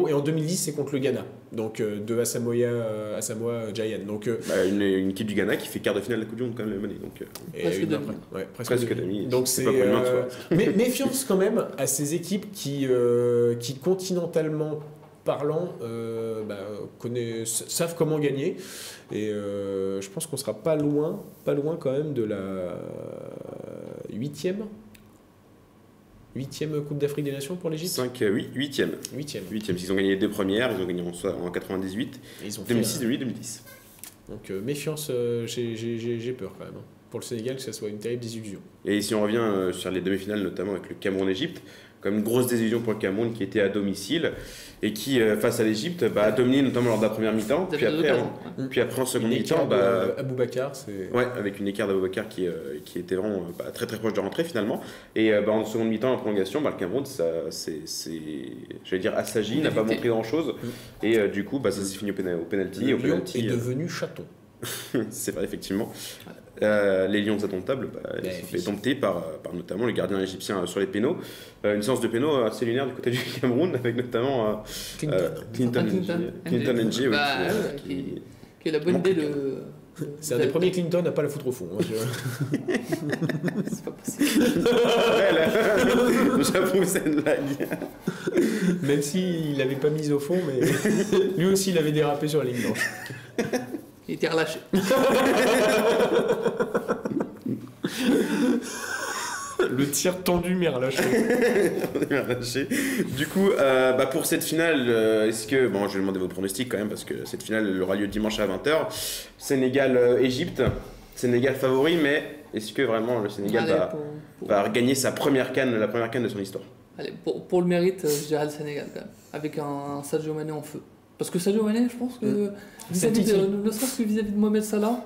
Et en 2010, c'est contre le Ghana. Donc, de Asamoah Gyan. Donc, une équipe du Ghana qui fait quart de finale de la Coupe du Monde quand même l'année. Donc, presque demi. Donc, c'est... mais méfiance quand même à ces équipes qui continentalement parlant, savent comment gagner. Et je pense qu'on sera pas loin quand même de la 8e Coupe d'Afrique des Nations pour l'Égypte. 8e. Ils ont gagné les deux premières, ils ont gagné en 98, 2006, 2010. Donc méfiance, j'ai peur quand même. Pour le Sénégal, que ça soit une terrible désillusion. Et si on revient sur les demi-finales, notamment avec le Cameroun-Égypte, comme une grosse désillusion pour le Cameroun qui était à domicile et qui, face à l'Égypte, a dominé notamment lors de la première mi-temps. Puis après, en seconde mi-temps, Aboubacar, c'est... Ouais, avec une écart d'Aboubacar qui était vraiment très très proche de rentrer finalement. Et en seconde mi-temps, en prolongation, le Cameroun, j'allais dire, assagi, n'a pas montré grand-chose. Et du coup, ça s'est fini au penalty. Le lion est devenu chaton. C'est vrai, effectivement. Les Lions indomptables, ils sont fait dompter par notamment le gardien égyptien sur les pénaux. Une séance de pénaux assez lunaire du côté du Cameroun, avec notamment Clinton NG, qui est la bonne idée de... C'est un des premiers Clinton à pas la foutre au fond. C'est pas possible. J'avoue, c'est une blague. Même s'il l'avait pas mise au fond, mais lui aussi il avait dérapé sur la ligne blanche. Il était relâché. Le tir tendu mais relâché. Du coup, pour cette finale, est-ce que... Bon, je vais demander vos pronostics quand même, parce que cette finale aura lieu dimanche à 20h. Sénégal-Égypte. Sénégal favori, mais est-ce que vraiment le Sénégal va gagner la première canne de son histoire? Allez, pour le mérite, je dirais le Sénégal quand même, avec un Sadio Mané en feu. Parce que Sadio Mané, je pense que ne serait-ce que vis-à-vis de Mohamed Salah.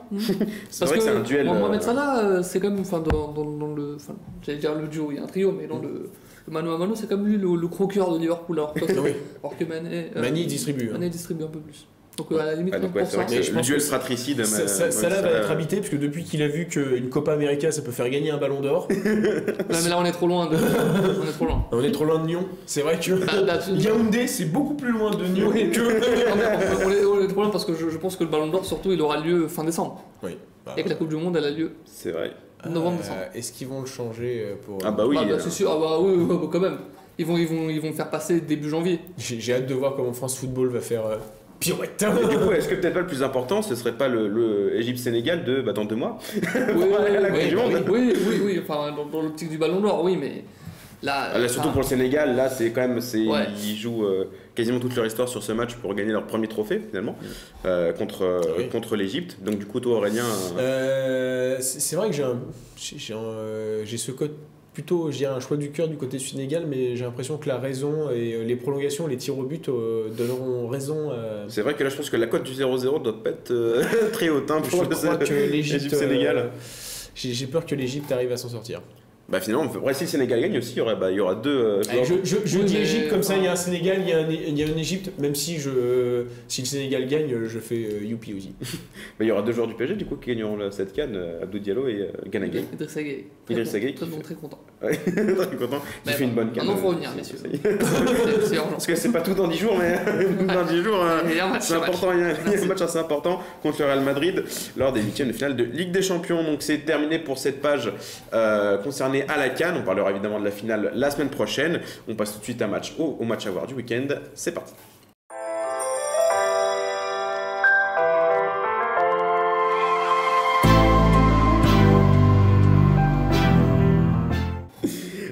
C'est vrai que c'est un duel. Mohamed Salah, c'est comme dans le, j'allais dire le duo, il y a un trio, mais dans le mano à mano, c'est comme lui le croqueur de Liverpool. Alors que Mané distribue. Mané distribue un peu plus. Donc à la limite, Ouais, donc, pour c'est vrai ça. que je le pense duel que fratricide. Salah va être habité, parce que depuis qu'il a vu qu'une Copa América, ça peut faire gagner un ballon d'or, Non, mais là, on est trop loin. On est trop loin. on est trop loin de Nyon. C'est vrai que Yaoundé, c'est beaucoup plus loin de Nyon Oui. que... Non, mais on est trop loin parce que je pense que le Ballon d'Or, surtout, il aura lieu fin décembre. Oui. Bah, Et que la Coupe du Monde, elle a lieu C'est vrai. novembre-décembre. Est-ce qu'ils vont le changer pour... Ah bah oui. C'est sûr. Ah bah oui, bah, quand même. Ils vont faire passer début janvier. J'ai hâte de voir comment France Football va faire pirouette. Et du coup, est-ce que peut-être pas le plus important, ce serait pas le Égypte-Sénégal dans 2 mois? Oui. Enfin, dans l'optique du Ballon d'Or, oui, mais là. Surtout pour le Sénégal, là, c'est quand même, Ouais. ils jouent quasiment toute leur histoire sur ce match pour gagner leur premier trophée finalement contre l'Égypte. Donc du coup, toi, Aurélien. C'est vrai que j'ai ce code plutôt, je dirais, un choix du cœur du côté du Sénégal, mais j'ai l'impression que la raison et les prolongations, les tirs au but donneront raison. C'est vrai que là, je pense que la cote du 0-0 doit pas être très haute hein, pour Je crois que l'Égypte, Égypte-Sénégal. j'ai peur que l'Égypte arrive à s'en sortir. Bah finalement, si le Sénégal gagne aussi, il y aura 2. Je Oui, dis mais- Égypte comme ça, il y a un Sénégal, il y a un Égypte, même si le Sénégal gagne, je fais youpi aussi. Il y aura 2 joueurs du PSG du coup qui gagneront cette CAN, Abdou Diallo et Gana Gueye. Idrissa Gueye. Idrissa Gueye Très qui- bon, très content. Ouais, très content. Qui Mais fait une bonne CAN. maintenant, faut revenir, messieurs. Ça y est. C'est urgent. Parce que c'est pas tout dans 10 jours, mais dans 10 jours, Il y a un match, c'est important. Il y a un match assez important contre le Real Madrid lors des 8e de finale de Ligue des Champions. Donc c'est terminé pour cette page concernée à la CAN. On parlera évidemment de la finale la semaine prochaine. On passe tout de suite au match à voir du week-end. C'est parti.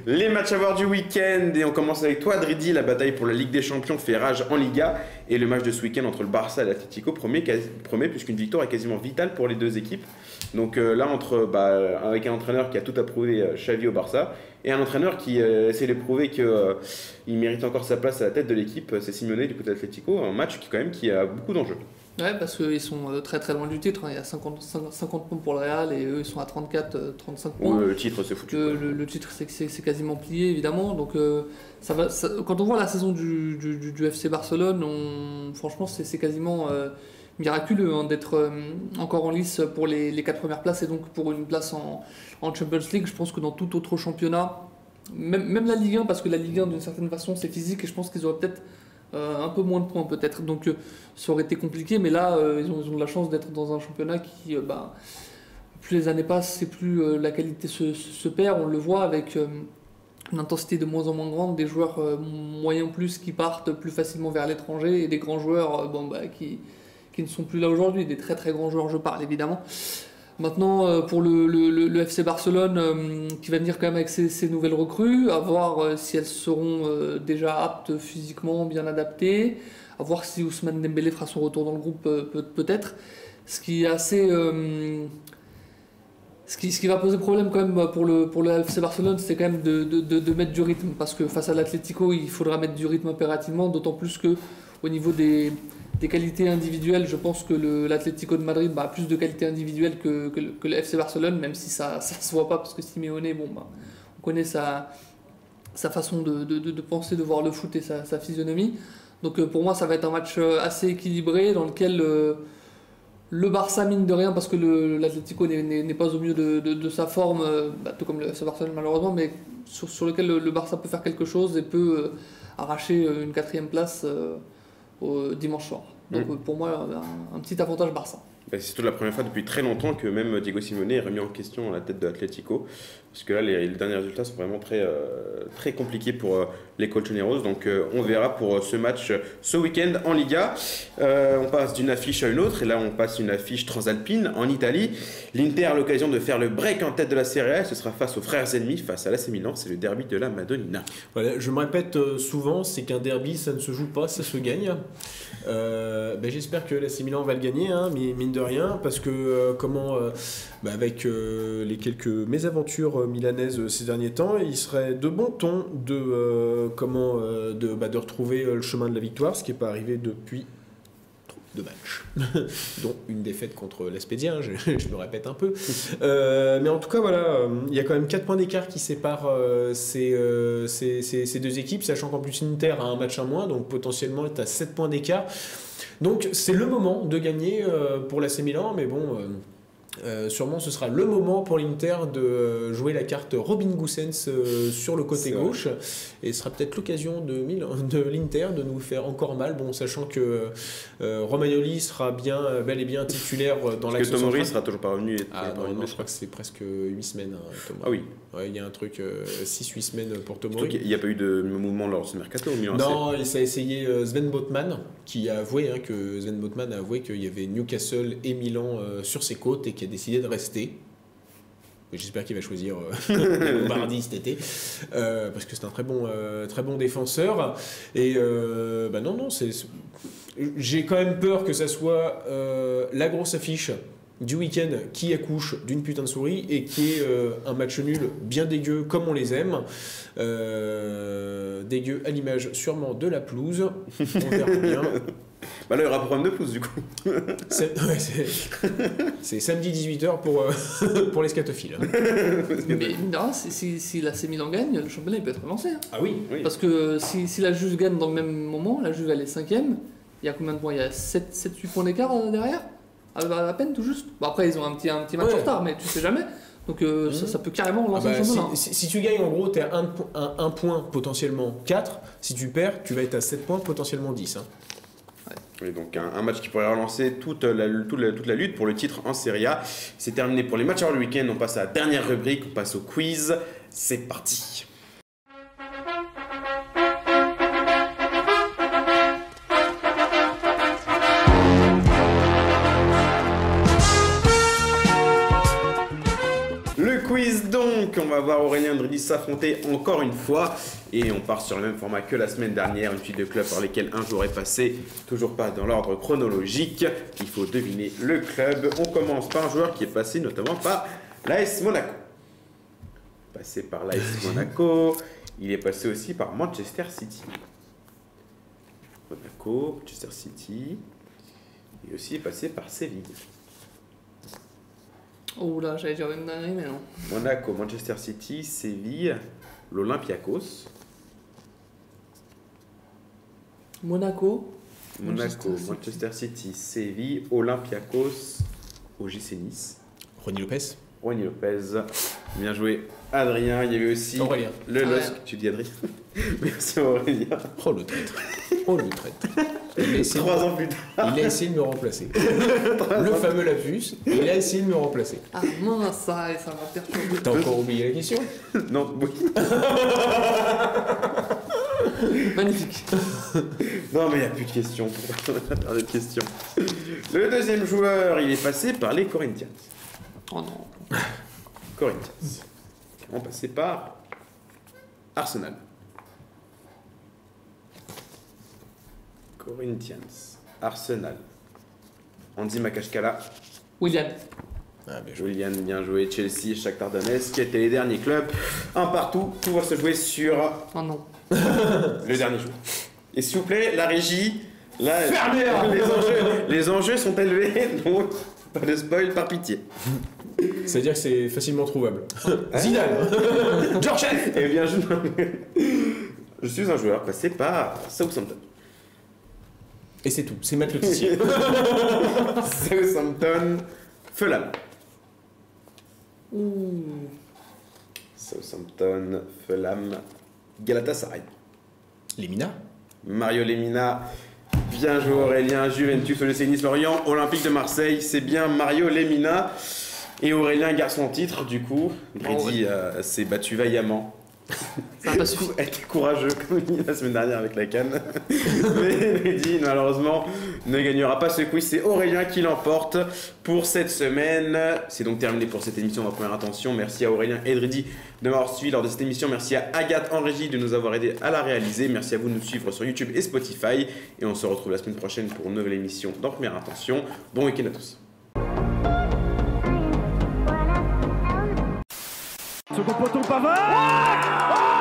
Les matchs à voir du week-end, et on commence avec toi, Dridi. La bataille pour la Ligue des Champions fait rage en Liga, et le match de ce week-end entre le Barça et l'Atlético promet puisqu'une victoire est quasiment vitale pour les deux équipes. Donc là, avec un entraîneur qui a tout approuvé, Xavi au Barça, et un entraîneur qui essaie de prouver qu'il mérite encore sa place à la tête de l'équipe, c'est Simeone du côté de l'Atlético, un match qui a beaucoup d'enjeux. Ouais, parce qu'ils sont très très loin du titre. Il y a 50 points pour le Real et eux ils sont à 35 points. Le titre, c'est foutu. Le titre c'est quasiment plié évidemment. Donc quand on voit la saison du FC Barcelone, franchement c'est quasiment miraculeux hein, d'être encore en lice pour les 4 premières places et donc pour une place en Champions League. Je pense que dans tout autre championnat, même la Ligue 1, parce que la Ligue 1 d'une certaine façon c'est physique et je pense qu'ils auraient peut-être un peu moins de points peut-être, donc ça aurait été compliqué, mais là ils ont de la chance d'être dans un championnat qui, plus les années passent, et plus la qualité se perd, on le voit avec une intensité de moins en moins grande, des joueurs moyens plus qui partent plus facilement vers l'étranger, et des grands joueurs qui ne sont plus là aujourd'hui, des très très grands joueurs je parle évidemment. Maintenant, pour le FC Barcelone, qui va venir quand même avec ses nouvelles recrues, à voir si elles seront déjà aptes physiquement, bien adaptées, à voir si Ousmane Dembélé fera son retour dans le groupe peut-être. Ce qui est assez... Ce qui va poser problème quand même pour le FC Barcelone, c'est quand même de mettre du rythme, parce que face à l'Atlético, il faudra mettre du rythme impérativement, d'autant plus que au niveau des qualités individuelles, je pense que l'Atlético de Madrid a plus de qualités individuelles que le FC Barcelone, même si ça se voit pas, parce que Simeone, on connaît sa façon de penser, de voir le foot et sa physionomie. Donc pour moi, ça va être un match assez équilibré, dans lequel le Barça, mine de rien, parce que l'Atlético n'est pas au mieux de sa forme, tout comme le FC Barcelone malheureusement, mais sur lequel le Barça peut faire quelque chose et peut arracher une 4e place au dimanche soir. Donc pour moi, un petit avantage Barça. C'est surtout la première fois depuis très longtemps que même Diego Simeone est remis en question à la tête de l'Atlético, parce que là les derniers résultats sont vraiment très compliqués pour les Colchoneros, donc on verra pour ce match ce week-end en Liga. On passe d'une affiche à une autre, et là on passe une affiche transalpine en Italie. L'Inter a l'occasion de faire le break en tête de la Serie A, et ce sera face aux frères ennemis, face à l'AC Milan, c'est le derby de la Madonnina. Voilà, je me répète souvent, c'est qu'un derby ça ne se joue pas, ça se gagne. J'espère que l'AC Milan va le gagner, hein, mais mine de rien, parce que avec les quelques mésaventures milanaises ces derniers temps, il serait de bon ton de retrouver le chemin de la victoire, ce qui n'est pas arrivé depuis de matchs, dont une défaite contre l'Aspedia, je me répète un peu. Mais en tout cas, voilà, il y a quand même 4 points d'écart qui séparent ces deux équipes, sachant qu'en plus l'Inter a un match en moins, donc potentiellement tu as 7 points d'écart. Donc c'est le moment de gagner pour l'AC Milan, mais bon... sûrement ce sera le moment pour l'Inter de jouer la carte Robin Gosens sur le côté gauche, et ce sera peut-être l'occasion de l'Inter de nous faire encore mal, bon, sachant que Romagnoli sera bel et bien titulaire dans l'axe central. Tomori sera toujours pas revenu. Non, je crois que c'est presque 8 semaines. Tomori. Ah oui. Ouais, il y a un truc 6-8 semaines pour Tomori. Il n'y a pas eu de mouvement lors de ce mercato au Milan. Non, il s'est essayé Sven Botman, qui a avoué qu'il y avait Newcastle et Milan sur ses côtes et qui a décidé de rester. J'espère qu'il va choisir Lombardi cet été, parce que c'est un très bon défenseur. Et non, j'ai quand même peur que ça soit la grosse affiche du week-end qui accouche d'une putain de souris et qui est un match nul bien dégueu comme on les aime. Dégueu à l'image sûrement de la pelouse. On verra bien. Bah là, il y aura problème de pouce du coup. C'est samedi 18h pour les scatophiles. Mais non, si la Milan gagne, le championnat il peut être relancé. Hein. Ah oui. Parce que si la Juve gagne dans le même moment, la Juve elle est 5ème, il y a combien de points? Il y a 7-8 points d'écart derrière, à peine tout juste. Bon, après ils ont un petit match en retard, mais tu sais jamais. Donc ça peut carrément relancer le championnat. Si tu gagnes, en gros, tu es à 1 point, potentiellement 4. Si tu perds, tu vas être à 7 points, potentiellement 10. Hein. Oui, donc un match qui pourrait relancer toute la lutte pour le titre en Serie A. C'est terminé pour les matchs avant le week-end. On passe à la dernière rubrique, on passe au quiz. C'est parti. Donc, on va voir Aurélien et Dridi s'affronter encore une fois. Et on part sur le même format que la semaine dernière. Une suite de clubs par lesquels un joueur est passé. Toujours pas dans l'ordre chronologique. Il faut deviner le club. On commence par un joueur qui est passé notamment par l'AS Monaco. Passé par l'AS Monaco. Il est passé aussi par Manchester City. Monaco, Manchester City. Il est aussi passé par Séville. Oh là, j'allais dire une dinguerie, mais non. Monaco, Manchester City, Séville, l'Olympiakos. Monaco, Manchester City, Séville, Olympiakos, OGC Nice. Ronny Lopez. Bien joué. Adrien, il y avait aussi Aurélien. Le LOSC. Tu dis Adrien. Merci Aurélien. Oh le traître. 3 ans plus tard. Il a essayé de me remplacer. Le fameux lapsus, il a essayé de me remplacer. Ah mince, ça m'a perturbé. T'as encore oublié la question? Non, oui. Magnifique. Non, mais il n'y a plus de questions. Pas de questions. Le deuxième joueur, il est passé par les Corinthians. Oh non. Corinthians. On passé par Arsenal. Corinthians. Arsenal. Andy Makashkala. William. William, bien joué. Chelsea, Shakhtar Donetsk, qui étaient les derniers clubs. Un partout. Tout va se jouer sur Oh non. le dernier jour. Et s'il vous plaît, la régie. Là, les enjeux sont élevés, donc pas de spoil par pitié. C'est-à-dire que c'est facilement trouvable. Zidane. George. Eh bien, je suis un joueur passé par Southampton. Et c'est tout, c'est Matt Le Tissier. Southampton, Fulham. Southampton, Fulham, Galatasaray. Lemina. Mario Lemina. Bien joué Aurélien. Juventus, OGC Nice, Lorient, Olympique de Marseille. C'est bien Mario Lemina. Et Aurélien garde son titre, du coup. Dridi s'est battu vaillamment. Ça n'a pas suffi. Elle était courageux, comme il dit la semaine dernière avec la canne. Mais Dridi, malheureusement, ne gagnera pas ce quiz. C'est Aurélien qui l'emporte pour cette semaine. C'est donc terminé pour cette émission de ma première intention. Merci à Aurélien et Dridi de m'avoir suivi lors de cette émission. Merci à Agathe en régie de nous avoir aidé à la réaliser. Merci à vous de nous suivre sur YouTube et Spotify. Et on se retrouve la semaine prochaine pour une nouvelle émission dans Première Intention. Bon week-end à tous. Second poteau Pavard.